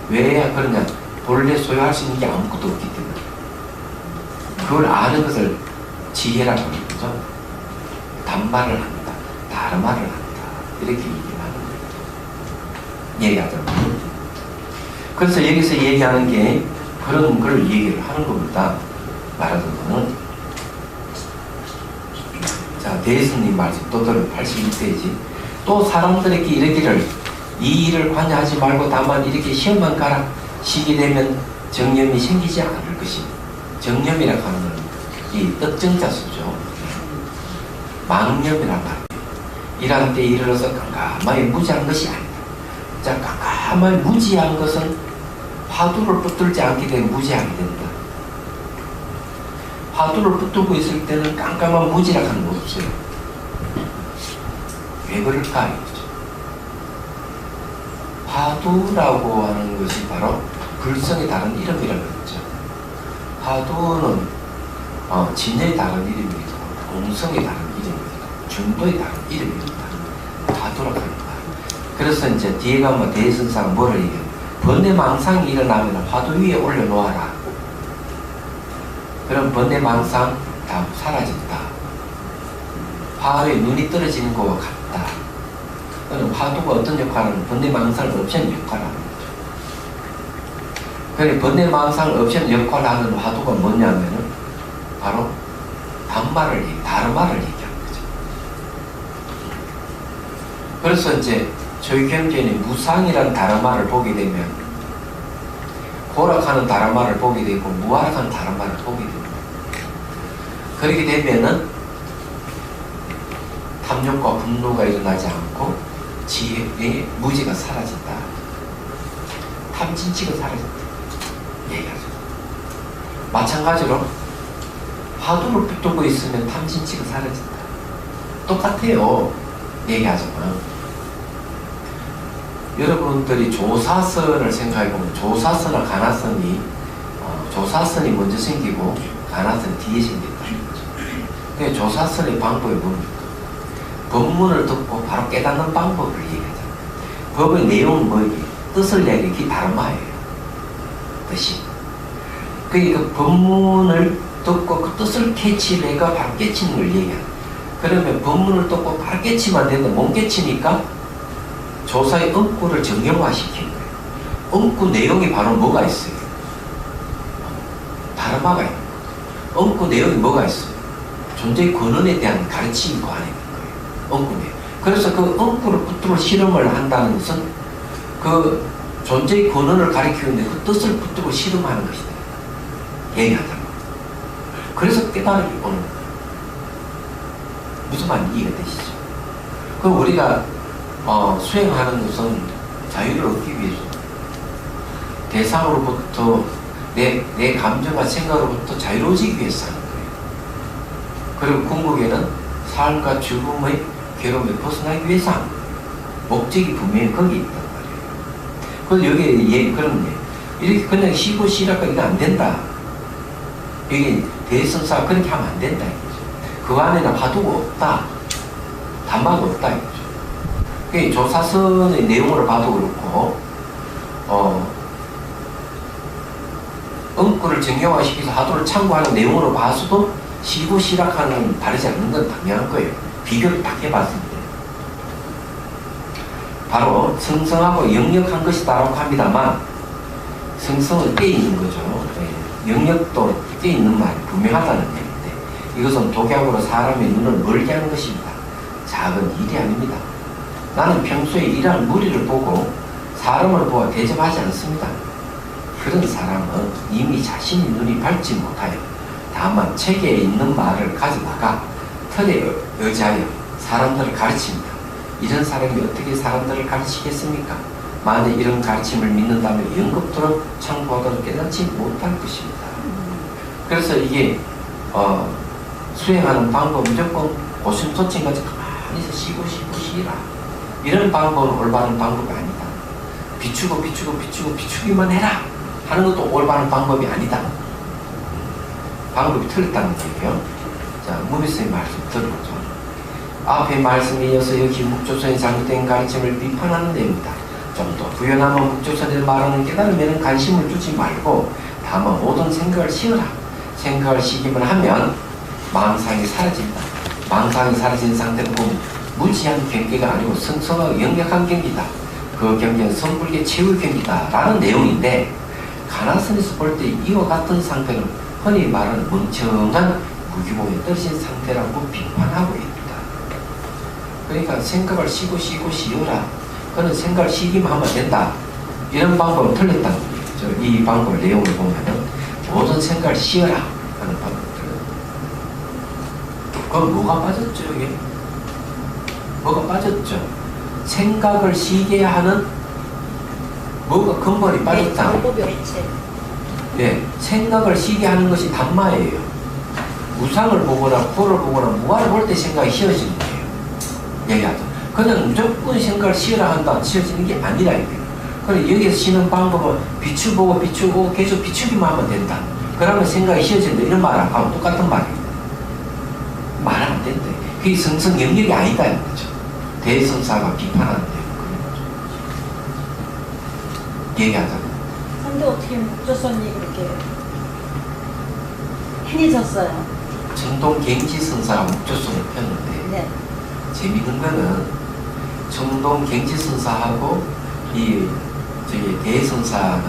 S2: 왜 그러냐? 본래 소유할 수 있는 게 아무것도 없기 때문에. 그걸 아는 것을 지혜라고 하는 거죠. 단말을 한다, 다르말을 한다, 이렇게 얘기하는 거예요. 얘기하죠. 그래서 여기서 얘기하는 게 그런 걸 얘기를 하는 겁니다. 말하자면, 자, 대스님 말씀 또 들어 81페이지. 또 사람들에게 이르기를 이 일을 관여하지 말고 다만 이렇게 시험만 가라 시게 되면 정념이 생기지 않을 것입니다. 정념이라고 하는 건 이 뜻정자수죠. 망념이라고 합니다. 일하는 때 이르러서 깜깜하게 무지한 것이 아니다. 자, 깜깜하게 무지한 것은 화두를 붙들지 않게 되면 무지하게 된다. 화두를 붙들고 있을 때는 깜깜한 무지라고 하는 거 없어요. 왜 그럴까? 이거죠. 화두라고 하는 것이 바로 불성의 다른 이름이라고 했죠. 화두는 진여의 다른 이름이고 공성의 다른 이름이고 중도의 다른 이름입니다. 화두라고 합니다. 그래서 이제 뒤에 가면 대선사가 뭐를 얘기해요? 번뇌망상이 일어나면 화두 위에 올려놓아라. 그럼 번뇌망상 다 사라진다. 화두에 눈이 떨어지는 것과 같다. 그럼 화두가 어떤 역할을 하는 번뇌망상을 없애는 역할을 하는 거죠. 그래 번뇌망상을 없애는 역할을 하는 화두가 뭐냐면은 바로 다르말을 얘기하는 거죠. 그래서 이제 저희 경전에 무상이라는 다르말을 보게 되면 고락하는 다르말을 보게 되고 무하락하는 다르말을 보게 됩니다. 그렇게 되면은 탐욕과 분노가 일어나지 않고 지혜의 무지가 사라진다. 탐진치가 사라진다. 얘기하죠. 마찬가지로 화두를 붙들고 있으면 탐진치가 사라진다. 똑같아요. 얘기하자면 여러분들이 조사선을 생각해보면 조사선과 가나선이 조사선이 먼저 생기고 가나선이 뒤에 생긴다는 거죠. 근데 조사선의 방법이 뭡니까? 법문을 듣고 바로 깨닫는 방법을 얘기하잖아요. 법의 내용은 뭐예요? 뜻을 내기 그게 다르마예요. 뜻이. 그러니까 그 법문을 듣고 그 뜻을 캐치해가 바로 깨치는 걸 얘기해요. 그러면 법문을 듣고 바로 깨치면 되는데 못 깨치니까 조사의 응구를 정형화시킨 거예요. 응구 내용이 바로 뭐가 있어요? 다르마가 있는 거예요. 응구 내용이 뭐가 있어요? 존재의 근원에 대한 가르침이 그 안에 있는 거예요. 응구 내용. 그래서 그 응구를 붙들어 실험을 한다는 것은 그 존재의 근원을 가리키는데 그 뜻을 붙들고 실험하는 것이다. 얘기하자면. 그래서 깨달음이 오는 거예요. 무슨 말인지 이해가 되시죠? 그럼 우리가 수행하는 것은 자유를 얻기 위해서 대상으로부터 내 감정과 생각으로부터 자유로워지기 위해서 하는 거예요. 그리고 궁극에는 삶과 죽음의 괴로움에 벗어나기 위해서 하는 거예요. 목적이 분명히 거기 있단 말이에요. 그래서 여기에 그런 게 이렇게 그냥 쉬고 쉬라고 이거 안 된다. 이게 대성사가 그렇게 하면 안 된다 이거죠. 그 안에는 화두가 없다. 단마가 없다 이거죠. 그 조사선의 내용으로 봐도 그렇고 응구를 정형화시켜서 화두를 참고하는 내용으로 봐서도 쉬고 쉬락하는 다르지 않는 건 당연한 거예요. 비교를 딱 해봤을 때 바로 성성하고 역력한 것이다라고 합니다만 성성은 깨 있는 거죠. 네. 영역도 뛰어있는 말이 분명하다는 얘기인데 이것은 독약으로 사람의 눈을 멀게 하는 것입니다. 작은 일이 아닙니다. 나는 평소에 일하는 무리를 보고 사람을 보아 대접하지 않습니다. 그런 사람은 이미 자신의 눈이 밝지 못하여 다만 책에 있는 말을 가져다가 틀에 의지하여 사람들을 가르칩니다. 이런 사람이 어떻게 사람들을 가르치겠습니까? 만약 이런 가르침을 믿는다면 연급토록 청구하도록 깨닫지 못할 것입니다. 그래서 이게 수행하는 방법 무조건 고심소침까지 가만히 쉬고 쉬라. 이런 방법은 올바른 방법이 아니다. 비추기만 해라 하는 것도 올바른 방법이 아니다. 방법이 틀렸다는 얘기예요. 자, 무비스의 말씀 들어보죠. 앞의 말씀에 이어서 여기 묵조선의 잘못된 가르침을 비판하는 내용이다. 좀 더 부연하면 묵조선에 말하는 깨달음에는 관심을 주지 말고 다만 모든 생각을 쉬어라. 생각을 쉬기만 하면 망상이 사라진다. 망상이 사라진 상태는 무지한 경계가 아니고 성성하고 영력한 경계다. 그 경계는 선불계 최후의 경계다 라는 내용인데 가나선에서 볼 때 이와 같은 상태는 흔히 말하는 멍청한 무기공에 떨어진 상태라고 비판하고 있다. 그러니까 생각을 쉬어라. 그는 생각을 쉬기만 하면 된다. 이런 방법은 틀렸다는 거죠. 이 방법 내용을 보면은 모든 생각을 쉬어라 하는 방법을 틀렸다. 그럼 뭐가 빠졌죠? 이게? 뭐가 빠졌죠? 생각을 쉬게 하는 뭐가 근본이 빠졌다. 예, 생각을 쉬게 하는 것이 담마예요. 우상을 보거나 불을 보거나 무아를 볼 때 생각이 쉬어지는 거예요. 얘기하죠. 그냥 무조건 생각을 쉬어라 한다. 쉬어지는 게 아니라 이거예요. 그럼 여기서 쉬는 방법은 비추고 계속 비추기만 하면 된다. 그러면 생각이 쉬어진다. 이런 말하고 똑같은 말이에요. 말하면 안 된다. 그게 성성 영역이 아니다. 이거죠. 대성사가 비판하는 내용 그런 거죠. 얘기하자면.
S3: 근데 어떻게 묵조선이 그렇게 행해졌어요?
S2: 청동 갱지선사가 묵조선을 폈는데
S3: 네.
S2: 재밌는 거는 청동 갱지선사하고 이 대선사는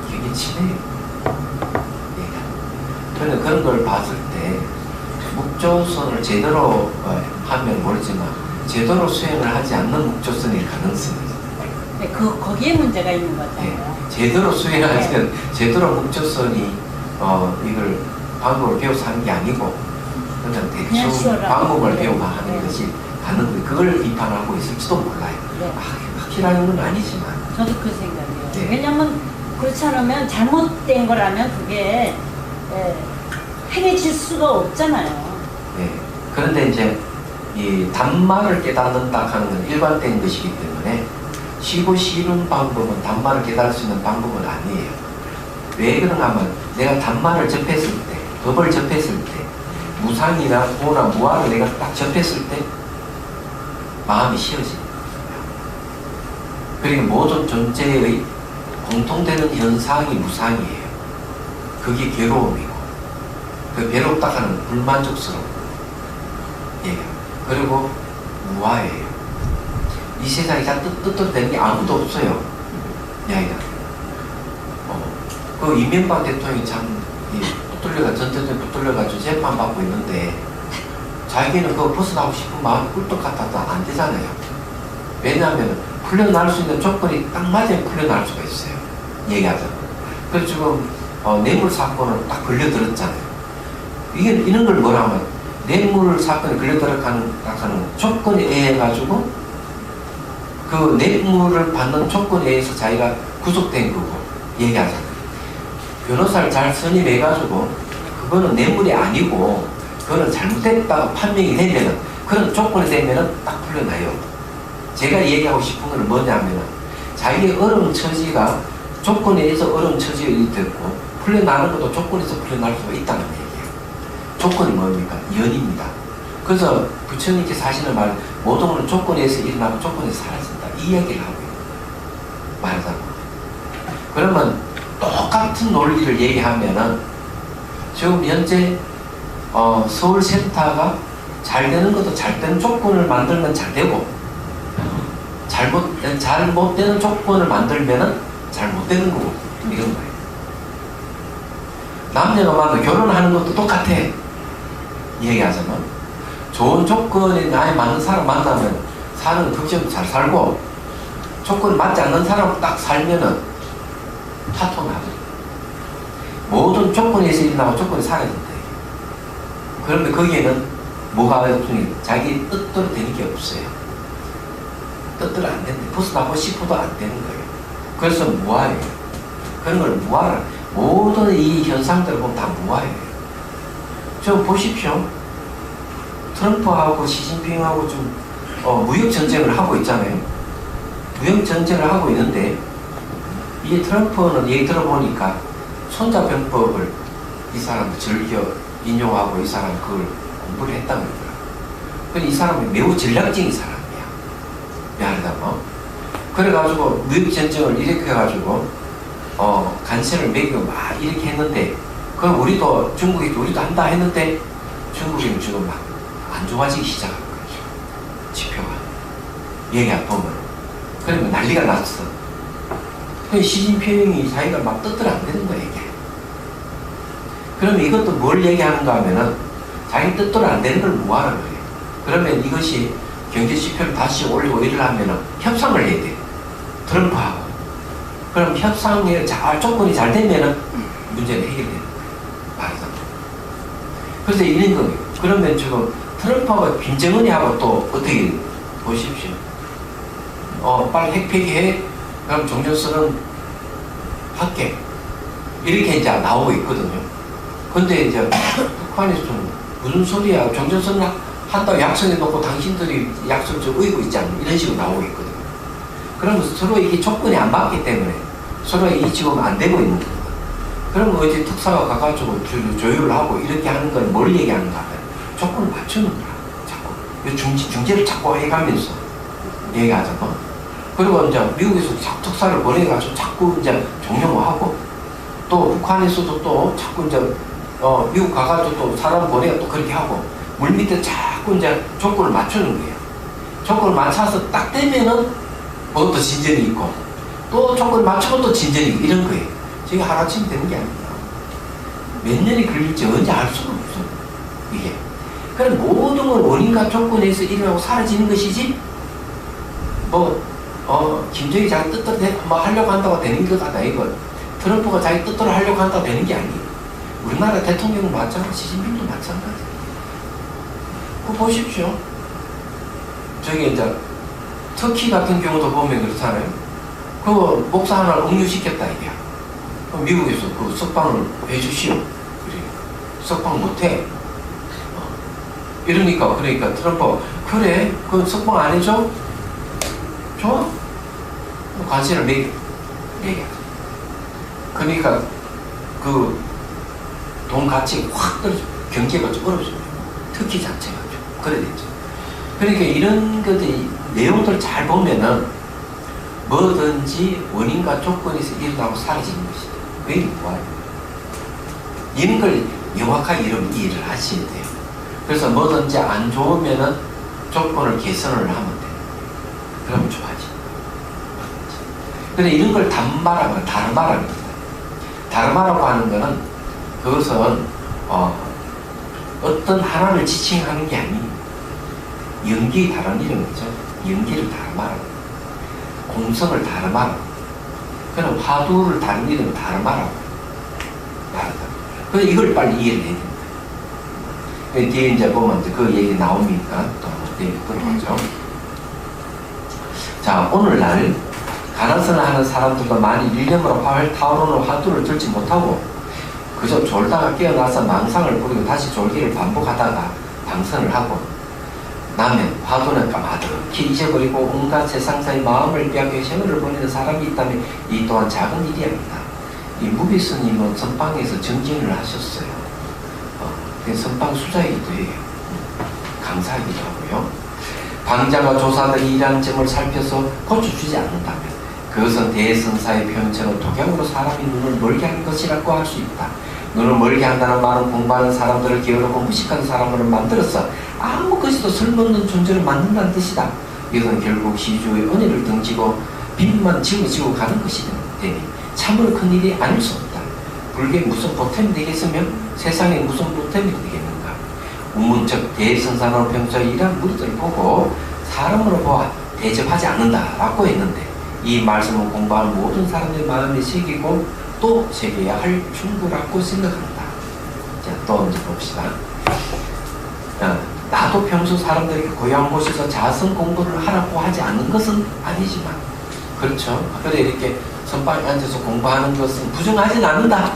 S2: 되게 친해요. 그런데 그런 걸 봤을 때 묵조선을 제대로 하면 모르지만 제대로 수행을 하지 않는 묵조선일 가능성이 있어요.
S3: 네, 거기에 문제가 있는 거잖아요.
S2: 네, 제대로 수행하면 제대로 묵조선이 이걸 방법을 배워서 하는 게 아니고 그냥 대충 방법을 배우고 하는 것이 가능한 그걸 비판하고 있을지도 몰라요.
S3: 네.
S2: 확실한 건 아니지만
S3: 저도 그 생각이에요.
S2: 네.
S3: 왜냐하면 그렇지 않으면 잘못된 거라면 그게 행해질 수가 없잖아요.
S2: 네. 그런데 이제 이 단말을 깨닫는다 하는 건 일관된 것이기 때문에 쉬고 쉬는 방법은 단말을 깨달을 수 있는 방법은 아니에요. 왜 그런가 하면 내가 단말을 접했을 때, 법을 접했을 때, 무상이나 도나 무아를 내가 딱 접했을 때 마음이 쉬어집니다. 그리고 모든 존재의 공통되는 현상이 무상이에요. 그게 괴로움이고 그 괴롭다 하는 불만족스러움. 예. 그리고 무아예요. 이 세상에 다 뜻대로 되는 게 아무도 없어요. 이야기가. 그 이명박 대통령이 참 전체적으로 붙들려가지고 재판받고 있는데 자기는 그거 벗어나고 싶은 마음이 꿀떡 같아도 안 되잖아요. 왜냐하면 풀려날 수 있는 조건이 딱 맞아야 풀려날 수가 있어요. 얘기하자면. 그래서 지금 뇌물 사건을 딱 걸려들었잖아요. 이런 걸 뭐라 하면 뇌물 사건에 걸려들어가는 조건에 의해 가지고 그 뇌물을 받는 조건에 의해서 자기가 구속된 거고 얘기하잖아요. 변호사를 잘 선임해 가지고 그거는 뇌물이 아니고 그거는 잘못됐다고 판명이 되면은 그런 조건이 되면은 딱 풀려나요. 제가 얘기하고 싶은 건 뭐냐면은 자기의 어려운 처지가 조건에 의해서 어려운 처지가 됐고 풀려나는 것도 조건에서 풀려날 수가 있다는 얘기예요. 조건이 뭡니까? 연입니다. 그래서 부처님께서 하시는 말 모든 것은 조건에 의해서 일어나고 조건에서 사라진다. 이 이야기를 하고 말하자면 그러면 똑같은 논리를 얘기하면은 지금 현재 서울센터가 잘 되는 것도 잘 되는 조건을 만들면 잘 되고 잘못되는 조건을 만들면은 잘 못 되는 거고 이런 거예요. 남녀가 만나 결혼하는 것도 똑같아. 얘기하잖아. 좋은 조건에 나에 맞는 사람 만나면 사는 걱정 잘 살고, 조건 맞지 않는 사람 딱 살면은 파토나고. 모든 조건에서 일어나고 조건이 사라진다. 그런데 거기에는 뭐가 없으니 자기 뜻대로 되는 게 없어요. 뜻대로 안 된대. 벗어나고 싶어도 안 되는 거예요. 그래서 무아예요. 그런 걸 무아라. 모든 이 현상들을 보면 다 무아예요. 저 보십시오. 트럼프하고 시진핑하고 좀 무역 전쟁을 하고 있잖아요. 무역 전쟁을 하고 있는데, 이 트럼프는 얘기 들어보니까 손자병법을 이 사람도 즐겨 인용하고 이 사람 그걸 공부를 했다고 그러더라고요. 근데 이 사람이 매우 전략적인 사람이야. 미안하다고. 그래가지고 무역 전쟁을 일으켜가지고 간세를 매기고 막 이렇게 했는데, 그럼 우리도 중국이 우리도 한다 했는데 중국이 지금 막 안 좋아지기 시작한 거죠. 지표가. 얘기가 보면. 그러면 난리가 났어. 그 시진핑이 자기가 막 뜻대로 안 되는 거야, 이게. 그러면 이것도 뭘 얘기하는가 하면은 자기 뜻대로 안 되는 걸 뭐하는 거예요. 그러면 이것이 경제 지표를 다시 올리고 이러려면은 협상을 해야 돼. 트럼프하고. 그럼 협상에 조건이 잘 되면은 문제는 해결되는 거예요. 말하자면. 그래서 이런 거예요. 그러면 지금 트럼프하고 김정은이하고 또 어떻게 보십시오. 빨리 핵 폐기해. 그럼 정전선은 할게. 이렇게 이제 나오고 있거든요. 근데 이제 북한에서 좀 무슨 소리야. 정전선 한다고 약속해 놓고 당신들이 약속 좀 의고 있지 않나. 이런 식으로 나오고 있거든요. 그러면 서로 이게 조건이 안 맞기 때문에 서로 이 지금 안 되고 있는 거예요. 그러면 어제 특사가 가가지고 조율을 하고 이렇게 하는 건 뭘 얘기하는가 하면 조건을 맞추는 거야. 자꾸. 중재를 자꾸 해가면서 얘기하잖아. 그리고 이제 미국에서 특사를 보내가지고 자꾸 이제 종용하고, 또 북한에서도 또 자꾸 이제 미국 가가지고 또 사람 보내가 또 그렇게 하고, 물 밑에 자꾸 이제 조건을 맞추는 거예요. 조건을 맞춰서 딱 되면은 그것도 진전이 있고, 또 조건을 맞추고 또 진전이 있고, 이런 거예요. 저게 하루아침에 되는 게 아닙니다. 몇 년이 걸릴지 언제 알 수가 없어, 이게. 그럼 모든 건 원인과 조건에서 일어나고 사라지는 것이지, 김정일이 자기 뜻대로 하려고 한다고 되는 것 같다, 이거. 트럼프가 자기 뜻대로 하려고 한다고 되는 게 아니에요. 우리나라 대통령은 마찬가지, 시진핑도 마찬가지. 그거 보십시오. 저기 이제, 터키 같은 경우도 보면 그렇잖아요. 그거 목사 하나를 억류시켰다, 이게. 미국에서 그 석방을 해주시오. 그래. 석방 못해. 이러니까, 그러니까 트럼프, 그래? 그 석방 안 해줘? 좋아? 관세를 매겨. 그러니까 그 돈 가치가 확 떨어져. 경제가 좀 어려워져요. 특히 자체가 좀 그래 됐죠. 그러니까 이런 것들이 내용들 잘 보면은 뭐든지 원인과 조건에서 일어나고 사라지는 것이다. 왜 뭐예요? 이런 걸 명확하게 이해를 하셔야 돼요. 그래서 뭐든지 안 좋으면은 조건을 개선을 하면 돼요. 그러면 좋아지. 근데 이런 걸 단마라고, 다르마라고 합니다. 다르마라고 하는 거는 그것은 어떤 하나를 지칭하는 게 아니에요. 연기 다른 이름이죠. 연기를 다르마라고. 공성을 다르마라고. 그럼 화두를 다른 이름을 다르마라고 말하다. 그래서 이걸 빨리 이해를 해야 됩니다. 뒤에 이제 보면 그 얘기 나오니까 또 얘기 들어보죠. 자, 오늘날 가나선을 하는 사람들도 많이 일념으로 타오르는 화두를 들지 못하고 그저 졸다가 깨어나서 망상을 부리고 다시 졸기를 반복하다가 방선을 하고 나면 화두는 까마득히 잊어버리고 온갖 세상사의 마음을 빼앗겨 생을 보내는 사람이 있다면 이 또한 작은 일이 아니다. 이 무비 스님은 선방에서 정진을 하셨어요. 선방 수자이기도 해요. 강사이기도 하고요. 방자가 조사들이 이러한 점을 살펴서 고쳐주지 않는다면 그것은 대선사의 표현처럼 독약으로 사람이 눈을 멀게 하는 것이라고 할 수 있다. 눈을 멀게 한다는 말은 공부하는 사람들을 게으르고 무식한 사람으로 만들어서 아무 것이도 쓸모없는 존재를 만든다는 뜻이다. 이것은 결국 시주의 은혜를 등지고 빚만 짊어지고 가는 것이 되니 참으로 큰 일이 아닐 수 없다. 불교에 무슨 보탬이 되겠으며 세상에 무슨 보탬이 되겠는가. 우문적 대성사는 평소에 이러한 무리들을 보고 사람으로 보아 대접하지 않는다라고 했는데, 이 말씀을 공부하는 모든 사람들의 마음에 새기고 또 새겨야 할 충고라고 생각한다. 자, 또 이제 봅시다. 나도 평소 사람들에게 고향 곳에서 자선 공부를 하라고 하지 않는 것은 아니지만, 그렇죠. 그래 이렇게 선방에 앉아서 공부하는 것은 부정하진 않는다.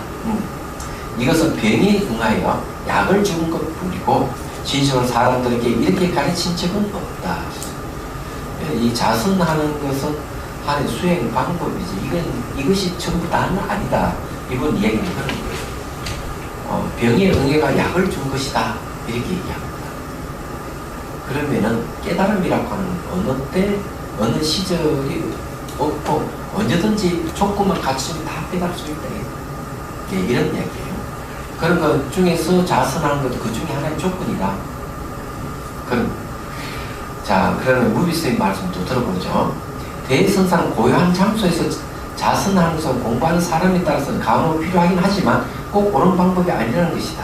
S2: 이것은 병에 응하여 약을 주는 것뿐이고 진실로 사람들에게 이렇게 가르친 적은 없다. 이 자선하는 것은 하나의 수행 방법이지 이것이 전부 다는 아니다. 이번 이야기는 그런 거예요. 병에 응해가 약을 준 것이다. 이렇게 얘기합니다. 그러면은 깨달음이라고 하는 어느 때 어느 시절이 없고 언제든지 조건만 갖추면 다 깨달을 수 있다. 이런 이야기예요. 그런 것 중에서 자선하는 것도 그 중에 하나의 조건이다. 자, 그러면 무비스의 말씀도 들어보죠. 대선상 고요한 장소에서 자선하는 것을 공부하는 사람에 따라서는 간혹 필요하긴 하지만 꼭 옳은 방법이 아니라는 것이다.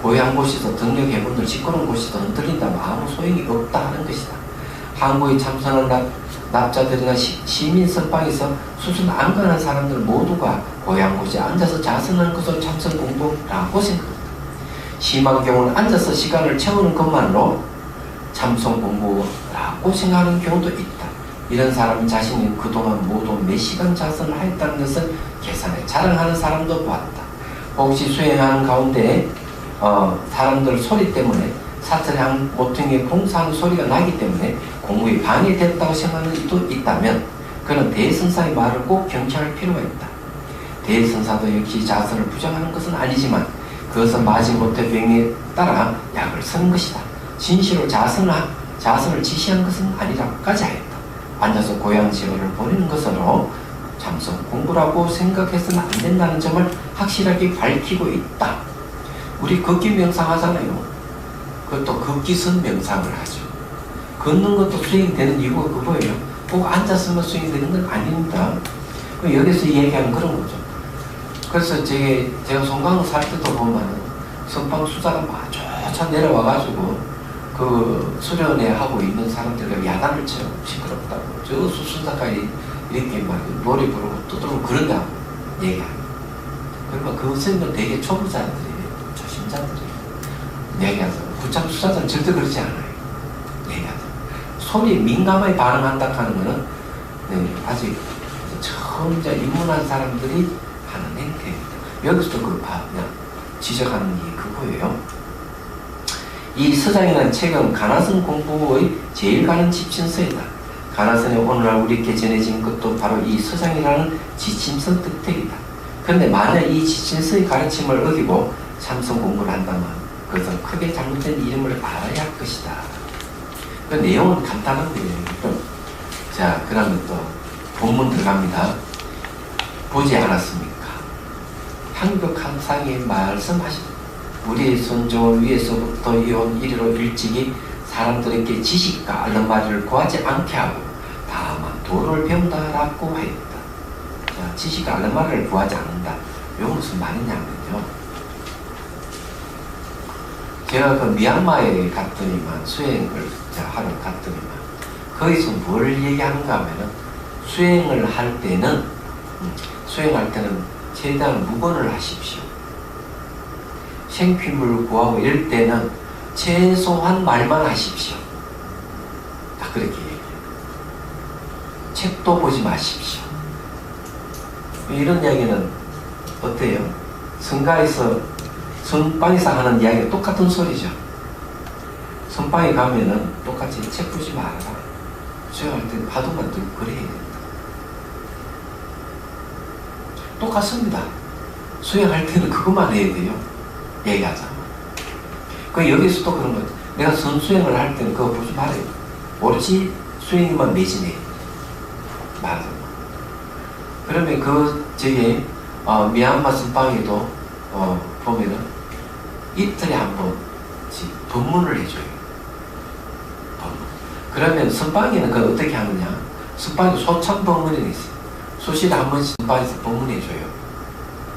S2: 고요한 곳에서 등력해본들 시끄러운 곳에서 흔들린다면 아무 소용이 없다는 것이다. 항구에 참선한 납자들이나 시민 선방에서 수순 안간한 사람들 모두가 고요한 곳에 앉아서 자선하는 것을 참선 공부라고 생각한다. 심한 경우는 앉아서 시간을 채우는 것만으로 참선 공부라고 생각하는 경우도 있다. 이런 사람은 자신이 그동안 모두 몇 시간 자선을 하였다는 것을 계산해 자랑하는 사람도 보았다. 혹시 수행하는 가운데 사람들 소리 때문에 사찰향 모퉁이에 공사하는 소리가 나기 때문에 공부에 방해됐다고 생각하는 이도 있다면 그는 대선사의 말을 꼭 경청할 필요가 있다. 대선사도 역시 자선을 부정하는 것은 아니지만 그것은 마지못해 병에 따라 약을 쓰는 것이다. 진실로 자선을 지시한 것은 아니라고까지 하였다. 앉아서 고향 생활을 보내는 것으로 참선 공부라고 생각해서는 안 된다는 점을 확실하게 밝히고 있다. 우리 걷기 명상 하잖아요. 그것도 걷기선 명상을 하죠. 걷는 것도 수행이 되는 이유가 그거예요. 꼭 앉았으면 수행이 되는 건 아닙니다. 여기서 얘기하는 그런 거죠. 그래서 제가 송강을 살 때도 보면 선방 수사가 막 쫓아 내려와가지고 그 수련회 하고 있는 사람들과 야단을 쳐요. 시끄럽다고. 저 수순사까지 이렇게 막 노래 부르고 두드리고 그런다고 얘기합니다. 그러면 그 선생님은 되게 초보자들이에요. 조심자들이에요. 얘기하죠. 구참 수사자는 절대 그러지 않아요. 얘기하죠. 소리에 민감하게 반응한다 하는 거는 아직 처음 입문한 사람들이 하는 행태입니다. 여기서도 그걸 그냥 지적하는 게 그거예요. 이 서장이라는 책은 가나선 공부의 제일 가는 지침서이다. 가나선에 오늘날 우리에게 전해진 것도 바로 이 서장이라는 지침서 득택이다. 그런데 만약 이 지침서의 가르침을 어기고 참선 공부를 한다면 그것은 크게 잘못된 이름을 알아야 할 것이다. 그 내용은 간단한데, 자, 그러면 또 본문 들어갑니다. 보지 않았습니까? 향벽한상에 말씀하십니다. 우리의 선종을 위해서부터 이온 이리로 일찍이 사람들에게 지식과 알른말을 구하지 않게 하고 다만 도를 배운다라고 하였다. 자, 지식과 알른말을 구하지 않는다. 이건 무슨 말이냐면요. 제가 그 미얀마에 갔더니만 수행을 하러 갔더니만 거기서 뭘 얘기하는가 하면은 수행할 때는 최대한 무건을 하십시오. 생피물 구하고 이럴 때는 최소한 말만 하십시오. 다 그렇게 얘기해요. 책도 보지 마십시오. 이런 이야기는 어때요? 선방에서 하는 이야기가 똑같은 소리죠. 선방에 가면은 똑같이 책 보지 말아라. 수행할 때는 화두만 들고 그래야 된다. 똑같습니다. 수행할 때는 그것만 해야 돼요. 얘기하자. 여기서도 그런 거죠. 내가 선수행을 할 때는 그거 보지 말아요. 오로지 수행만 매진해. 말하자. 그러면 미얀마 선방에도 보면은 이틀에 한 번씩 법문을 해줘요. 법문. 그러면 선방에는 그걸 어떻게 하느냐? 선방에 소참 법문이 있어요. 수시에 한 번씩 선방에서 법문해줘요.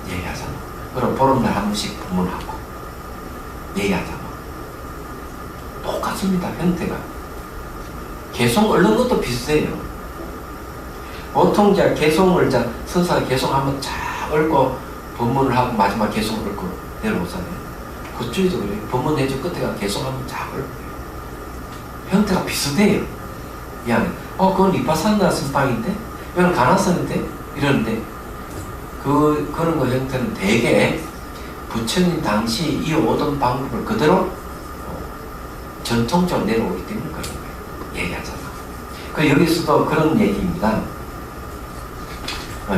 S2: 얘기하잖아. 그럼 보름날 한 번씩 방문하고 얘기하자고. 똑같습니다. 형태가. 개송 얽는 것도 비슷해요. 보통 이제 개송을 이제 선사가 개송 한번 쫙 얽고 법문을 하고 마지막 개송 얽고 내려오잖아요. 그쪽에도 그래요. 법문 해주 끝에가 개송 한번 쫙 얽고 형태가 비슷해요. 미안해. 그건 이파산나 선방인데? 이건 가나선인데? 이러는데 그런 거 형태는 대개 부처님 당시 이어오던 방법을 그대로 전통적으로 내려오기 때문에 그런 거예요. 얘기하잖아. 그 여기서도 그런 얘기입니다.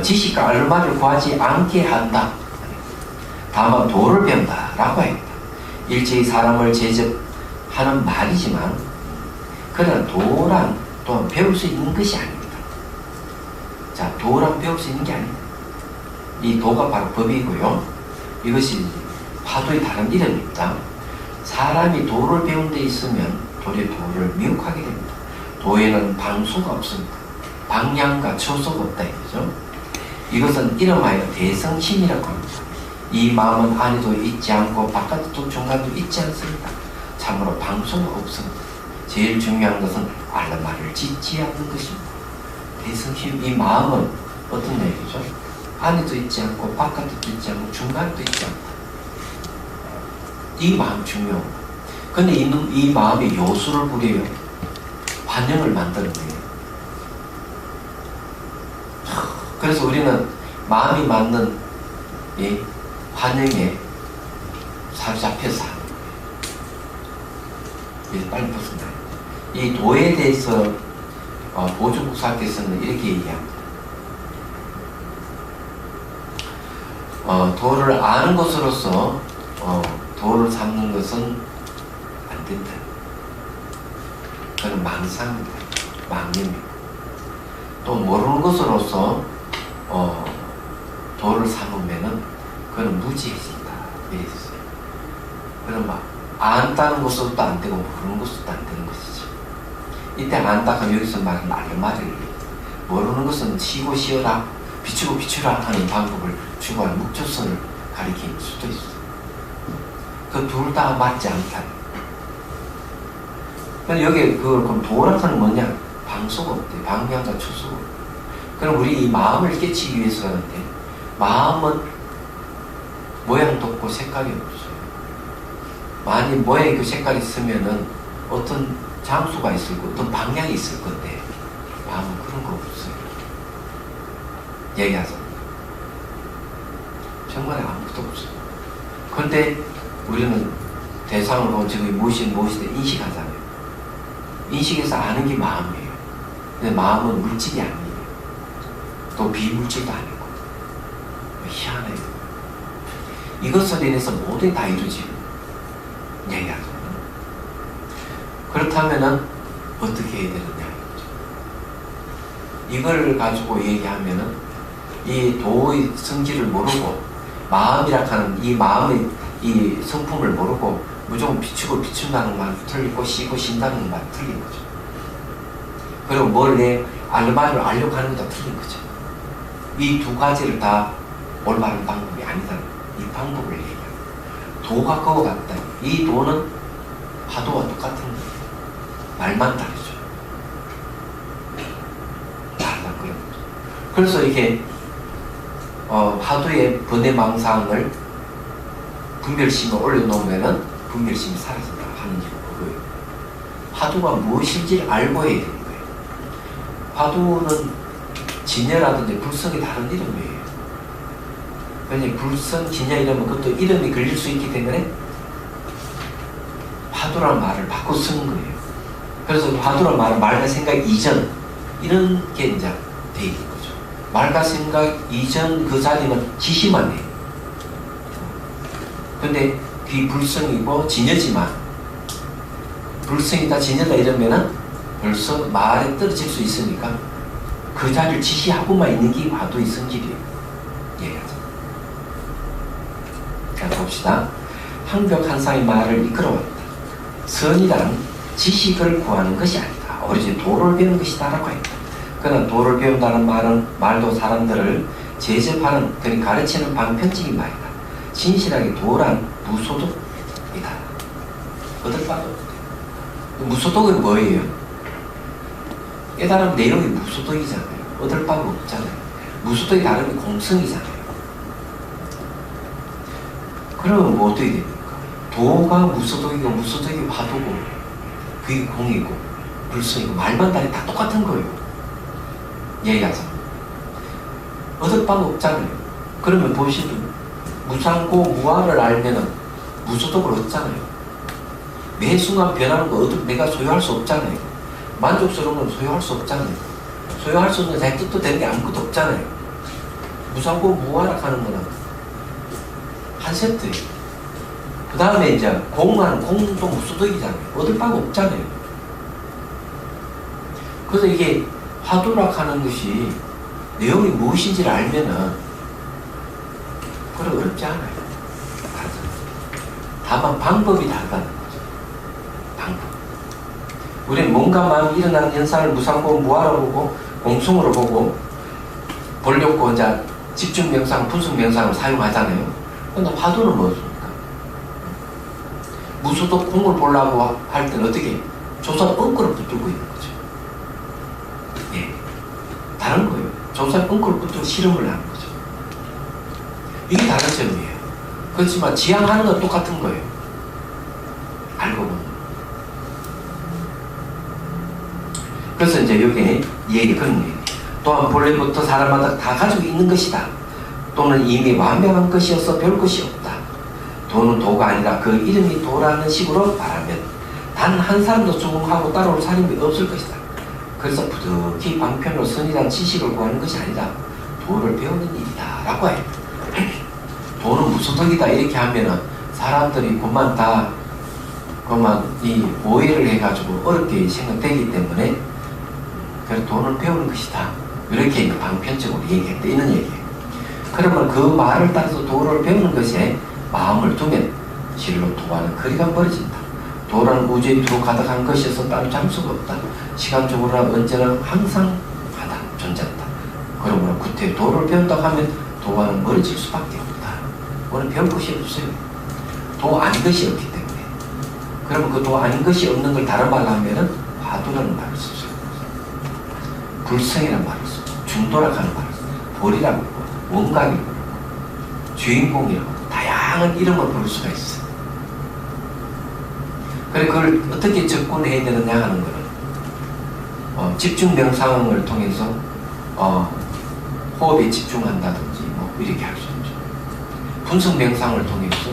S2: 지식과 알마를 구하지 않게 한다. 다만 도를 배운다 라고 합니다. 일제히 사람을 제접하는 말이지만 그러나 도란 또한 배울 수 있는 것이 아닙니다. 자, 도란 배울 수 있는 게 아닙니다. 이 도가 바로 법이고요. 이것이 화두의 다른 이름입니다. 사람이 도를 배운 데 있으면 도리어 도를 미혹하게 됩니다. 도에는 방수가 없습니다. 방향과 초소가 없다 이거죠. 이것은 이름하여 대성심이라고 합니다. 이 마음은 안에도 있지 않고 바깥도 중간도 있지 않습니다. 참으로 방수가 없습니다. 제일 중요한 것은 알라말을 짓지 않는 것입니다. 대성심, 이 마음은 어떤 얘기죠? 안에도 있지 않고 바깥도 있지 않고 중간도 있지 않다. 이 마음 중요합니다. 근데 이 마음이 요술을 부려요. 환영을 만드는 거예요. 그래서 우리는 마음이 맞는 이 환영에 사로잡혀서 이제 빨리 벗어나요. 이 도에 대해서 보조국사께서는 이렇게 얘기합니다. 도를 아는 것으로서 도를 삼는 것은 안 된다. 그건 망상입니다. 망념입니다. 또 모르는 것으로서 도를 삼으면은 그건 무지해진다. 이랬어요. 그럼 막 안다는 것으로도 안 되고 모르는 것으로도 안 되는 것이죠. 이때 안다가 여기서 말하는 알말을 모르는 것은 쉬고 쉬어라, 비추고 비추라 하는 방법을 주관 묵조선을 가리킬 수도 있어요. 그 둘 다 맞지 않다. 그럼 여기 그럼 도라서는 뭐냐? 방수가 없대. 방향과 초수가 없대. 그럼 우리 이 마음을 깨치기 위해서 하는데 마음은 모양도 없고 색깔이 없어요. 만약 모양이 그 색깔이 있으면은 어떤 장수가 있을 거, 어떤 방향이 있을 건데 마음은 그런 거 없어요. 얘기하자면 정말 아무것도 없어요. 그런데 우리는 대상으로 지금 무엇이든 인식하잖아요. 인식해서 아는 게 마음이에요. 근데 마음은 물질이 아니에요. 또 비물질도 아니고 희한해요. 이것으로 인해서 모든 다 이루어지는 얘기하죠. 그렇다면은 어떻게 해야 되느냐 이걸 가지고 얘기하면은 이 도의 성질을 모르고 마음이라 하는 이 마음의 이 성품을 모르고 무조건 비추고 비춘다는 말 틀리고 쉬고 쉰다는 말 틀린 거죠. 그리고 뭘 내 알말을 알려고 하는 것도 틀린 거죠. 이 두 가지를 다 올바른 방법이 아니다. 이 방법을 얘기합니다. 도가 그거 같다. 이 도는 화도와 똑같은 거예요. 말만 다르죠. 달라고요. 그래서 이게 화두의 번외망상을 분별심을 올려놓으면은 분별심이 사라진다 하는 게 그거예요. 화두가 무엇인지 알고 해야 되는 거예요. 화두는 진여라든지 불성이 다른 이름이에요. 왜냐하면 불성, 진여 이러면 그것도 이름이 걸릴 수 있기 때문에 화두라는 말을 바꿔 쓰는 거예요. 그래서 화두라는 말은 말과 생각 이전 이런 게 이제 돼 있는 거죠. 말과 생각 이전 그 자리는 지시만 해요. 근데 그게 불성이고 진여지만 불성이다 진여다 이러면은 벌써 말에 떨어질 수 있으니까 그 자리를 지시하고만 있는 게 화두의 성질이에요. 얘기하죠. 자, 봅시다. 항벽한상의 말을 이끌어왔다. 선이란 지식을 구하는 것이 아니다. 오로지 도를 배우는 것이다 라고 했다. 그러나 도를 배운다는 말도 사람들을 제접하는, 그러니까 가르치는 방편적인 말이다. 진실하게 도란 무소득이다. 얻을 바가 없대요. 무소득은 뭐예요? 깨달은 내용이 무소득이잖아요. 얻을 바가 없잖아요. 무소득이 다름이 공성이잖아요. 그러면 뭐 어떻게 됩니까? 도가 무소득이고 무소득이 화두고 그게 공이고 불성이고 말만 다르게 다 똑같은 거예요. 얘기하자. 얻을 바가 없잖아요. 그러면 보시면 무상고 무아를 알면은 무소득을 얻잖아요. 매 순간 변하는 거 내가 소유할 수 없잖아요. 만족스러운 건 소유할 수 없잖아요. 소유할 수 없는 자기 뜻도 되는 게 아무것도 없잖아요. 무상고 무아라 하는 거는 한 세트예요. 그 다음에 이제 공은 공도 무소득이잖아요. 얻을 바가 없잖아요. 그래서 이게 화두라 하는 것이 내용이 무엇인지를 알면은 그래 어렵지 않아요. 다만 방법이 다르다는 거죠. 방법. 우리는 몸과 마음이 일어나는 현상을 무상고 무아로 보고 공성으로 보고 보려고 이제 집중 명상, 분석 명상을 사용하잖아요. 그런데 화두는 뭐습니까? 무소득 공을 보려고 할 때는 어떻게? 조선 엉크를 붙들고 있는 거죠. 예. 다른 거예요. 조선 엉크를 붙들고 실험을 하는 거죠. 이게 다른 점이에요. 그렇지만 지향하는 건 똑같은 거예요. 알고 보면. 그래서 이제 여기 얘기 그런 얘기. 또한 본래부터 사람마다 다 가지고 있는 것이다. 또는 이미 완벽한 것이어서 별 것이 없다. 도는 도가 아니라 그 이름이 도라는 식으로 말하면 단 한 사람도 적응하고 따라올 사람이 없을 것이다. 그래서 부득이 방편으로 선이란 지식을 구하는 것이 아니라 도를 배우는 일이다 라고 해요. 도는 무소득이다 이렇게 하면은 사람들이 그만 다 그만 이 오해를 해가지고 어렵게 생각되기 때문에 그래서 도를 배우는 것이다 이렇게 방편적으로 얘기했다 이런 얘기예요. 그러면 그 말을 따라서 도를 배우는 것에 마음을 두면 실로 도와는 거리가 멀어진다. 도라는 우주에 두루 가득한 것이어서 따로 장수가 없다. 시간적으로나 언제나 항상 하다 존재한다. 그러므로 구태 도를 배운다고 하면 도와는 멀어질 수밖에 없다. 오늘 배울 것이 없어요. 도 아닌 것이 없기 때문에. 그러면 그 도 아닌 것이 없는 걸 다른 말로 하면은 화두라는 말을 썼어요. 불성이라는 말을 썼고 중도라고 하는 말을 썼어요. 볼이라고 하고 원각이라고 하고 주인공이라고 하고 다양한 이름을 부를 수가 있어요. 그래 그걸 어떻게 접근해야 되느냐 하는 거는 집중 명상을 통해서 호흡에 집중한다든지 뭐 이렇게 할 수 있죠. 분석 명상을 통해서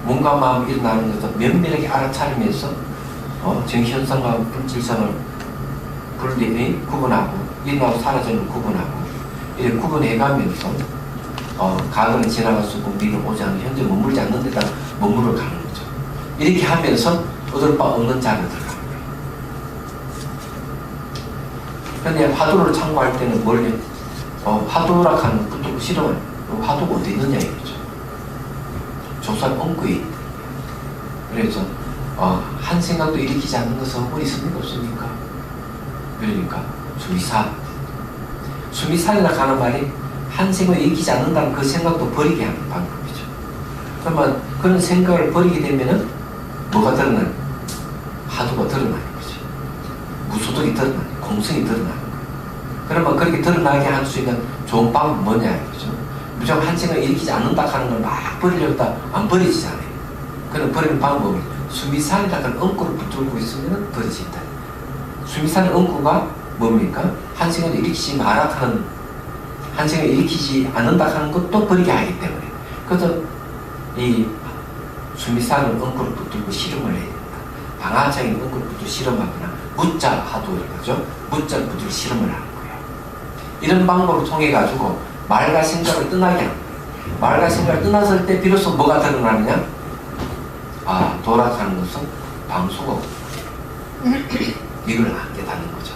S2: 몸과 마음이 일어나는 것을 면밀하게 알아차리면서 정현상과 불질성을 분리 구분하고 일어나고 사라지는 걸 구분하고 이렇게 구분해가면서 과거는 지나갈 수 없고 미래는 오지 않는 현재 머물지 않는 데다 머무러 가는 거죠. 이렇게 하면서 얻을 바 없는 자리로 들어가는 거예요. 그런데 화두를 참고할 때는 뭘 화두라 하는 것도 싫어요. 화두가 어디 있느냐 이거죠. 조선 엉구에 있대. 그래서 한 생각도 일으키지 않는 것은 어디 있습니까? 없습니까? 그러니까 수미산이라 하는 말이 한 생각을 일으키지 않는다면 그 생각도 버리게 하는 방법이죠. 그러면 그런 생각을 버리게 되면은 뭐가 드러나요? 화두가 드러나는 거죠. 무소득이 드러나는 거예요. 공성이 드러나는 거예요. 그러면 그렇게 드러나게 할 수 있는 좋은 방법은 뭐냐 이거죠. 무조건 한 생각을 일으키지 않는다 하는 걸 막 버리려고 하다 안 버리지잖아요. 그런 버리는 방법이 수미산이라는 엉구를 붙들고 있으면 버려진다. 수미산의 엉구가 뭡니까? 한 생각을 일으키지 마라 하는 한 생각을 일으키지 않는다 하는 것도 버리게 하기 때문에 그래서 이 수미산을 엉구를 붙들고 실험을 해야 된다. 방아장인 엉구를 붙들고 실험하거나 무자 화두를 하죠. 무자를 붙들고 실험을 하는 거예요. 이런 방법을 통해 가지고 말과 생각을 떠나게 하는 거예요. 말과 생각을 떠났을 때 비로소 뭐가 드러나느냐? 돌아가는 것은 방수가 없다. 이걸 알게 되는 거죠.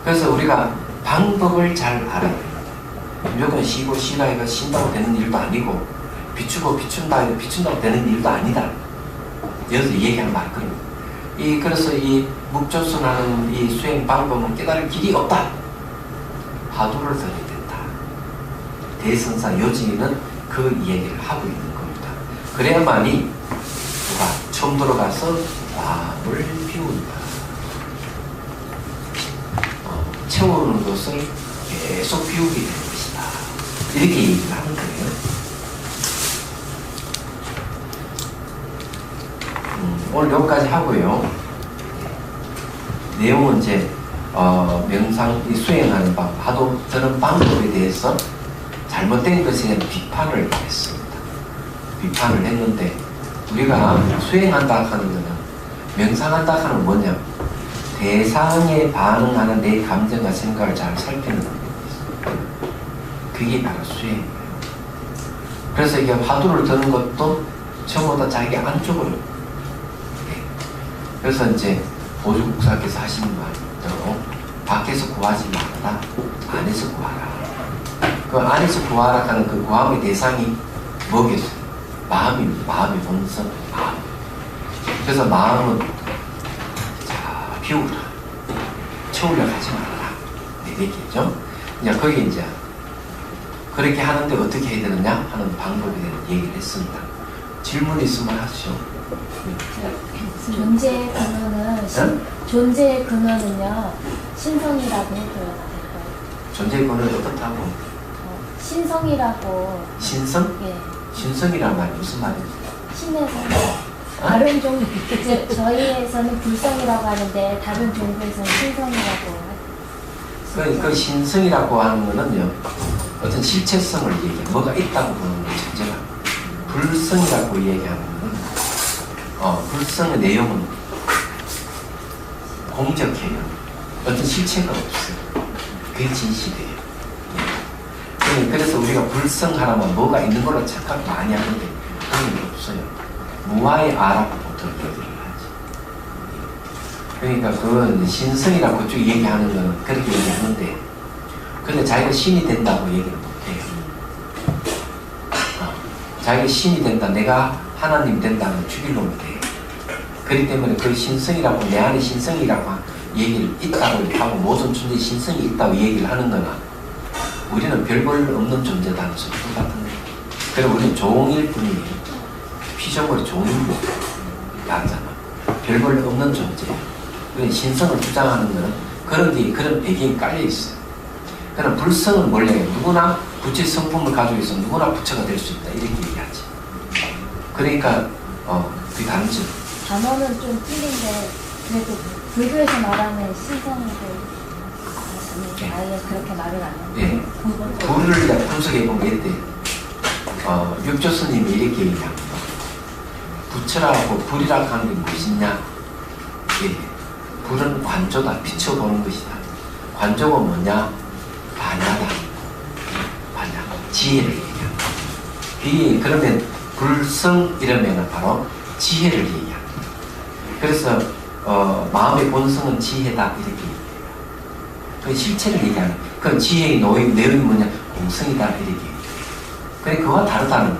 S2: 그래서 우리가 방법을 잘 알아야 돼요. 무조건 쉬고 쉬라 해가 쉰다고 되는 일도 아니고 비추고 비춘다 해가 비춘다고 되는 일도 아니다. 여기서 얘기하는 말 그런 그래서 이 묵조순하는 이 수행 방법은 깨달을 길이 없다. 화두를 들어야 된다. 대선사 요지는 그 얘기를 하고 있는 겁니다. 그래야만이 누가 처음 들어가서 마음을 비운다. 채우는 것을 계속 비우게 되는 것이다. 이렇게 얘기를 하는 거예요. 오늘 여기까지 하고요. 내용은 이제 명상 수행하는 방법, 하도 저런 방법에 대해서 잘못된 것에 대한 비판을 했습니다. 비판을 했는데 우리가 수행한다 하는 것은 명상한다 하는 뭐냐? 대상에 반응하는 내 감정과 생각을 잘 살피는 능력이 있습니다. 그게 바로 수행이에요. 그래서 이게 화두를 드는 것도 전부 다 자기 안쪽으로. 그래서 이제 보조국사께서 하시는 말대로 밖에서 구하지 말아라, 안에서 구하라. 그 안에서 구하라 하는 그 구함의 대상이 뭐겠어요? 마음입니다. 마음의 본성, 마음. 그래서 마음은 자, 비우라. 채우려 하지 말아라. 이렇게 했죠. 이제 거기 이제 그렇게 하는데 어떻게 해야 되느냐 하는 방법에 대한 얘기를 했습니다. 질문 있으면 하시죠.
S4: 존재의 근원은 존재의 근원은요 신성이라고 해줘야 될까요?
S2: 존재의 근원은 어떻다고?
S4: 신성이라고.
S2: 신성?
S4: 예.
S2: 신성이란 말이 무슨 말이죠?
S4: 신에서 다른 종교 이제 저희에서는 불성이라고 하는데 다른 종교에서는 신성이라고.
S2: 그 신성이라고 하는 거는요 어떤 실체성을 얘기해 뭐가 있다고 보는 게 첫째가. 불성이라고 얘기하는 거는 불성의 내용은 공적해요. 어떤 실체가 없어요. 그게 진실이에요. 그래서 우리가 불성하라면 뭐가 있는 걸로 착각 많이 하는데 그런 게 없어요. 무아의 아라고 보통 얘기를 하지. 그러니까 그건 신성이라고 쭉 얘기하는 거는 그렇게 얘기하는데 근데 자기가 신이 된다고 얘기를 못해요. 자기가 신이 된다, 내가 하나님 된다는 죽일 놈이 돼요. 그렇기 때문에 그 신성이라고, 내 안에 신성이라고 얘기를 있다고 하고 모든 존재의 신성이 있다고 얘기를 하는 거나 우리는 별 볼 없는 존재다는 소리 똑같은데 그럼 우리는 종일 뿐이에요. 피조물이 종일로 나잖아. 별 볼 없는 존재예요. 그래 신성을 주장하는 거는 그런 게 그런 배경이 깔려 있어요. 그러나 불성은 원래 누구나 부처의 성품을 가지고 있어 누구나 부처가 될 수 있다 이렇게 얘기하지. 그러니까 그게 다르죠.
S4: 단어는 좀 틀린데 그래도 불교에서 말하는 신성이고 아예 그렇게 말을 안 해요.
S2: 예. 불을 분석해보면 이때 육조 스님이 이렇게 얘기합니다. 부처라고 불이라고 하는 게 무엇이냐? 예. 불은 관조다. 비춰보는 것이다. 관조가 뭐냐? 반야다. 반야. 지혜를 얘기합니다. 그러면 불성 이러면 바로 지혜를 얘기합니다. 그래서 마음의 본성은 지혜다 이렇게 얘기해요. 그 실체를 얘기하는 그 지혜의 내용이 뭐냐? 공성이다 이렇게 얘기해요. 그래 그와 다르다는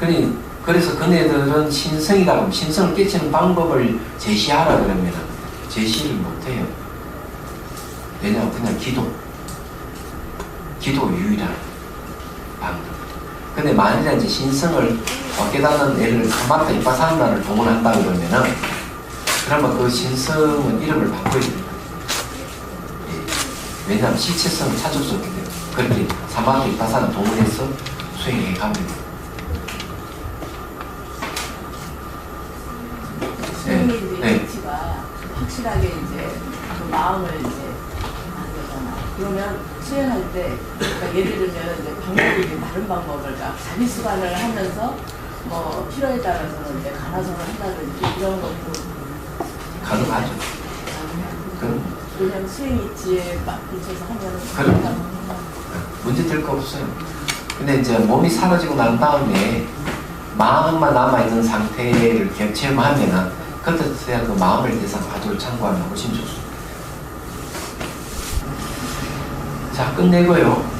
S2: 거예요. 그래서 그네들은 신성이라고 하면 신성을 깨치는 방법을 제시하라 그러면 제시를 못해요. 왜냐하면 그냥 기도 유일한 방법. 근데 만일에 이제 신성을 깨닫는 애를 사마타 이파사나를 동원한다 그러면은 그러면 그 신성은 이름을 바꿔야 됩니다. 예. 왜냐하면 실체성을 찾을 수 없기 때문에 그렇게 사마타 이파사나 동원해서 수행해 갑니다.
S5: 수행의 가치가 확실하게 이제 그 마음을 이제 하는 거잖아. 그러면 수행할 때 그러니까 예를 들면 이제 방법이 다른 방법을 그러니까 자기 수반을 하면서 뭐 필요에 따라서는 이제 간화성을 한다든지 이런 것도
S2: 가능하죠.
S5: 왜냐면 수행이 지혜에 있어서 하면
S2: 그럼 문제 될 거 없어요. 근데 이제 몸이 사라지고 난 다음에 마음만 남아있는 상태를 체험하면은 그때서야 그 마음을 대상 화두를 참고하면 훨씬 좋습니다. 자, 끝내고요.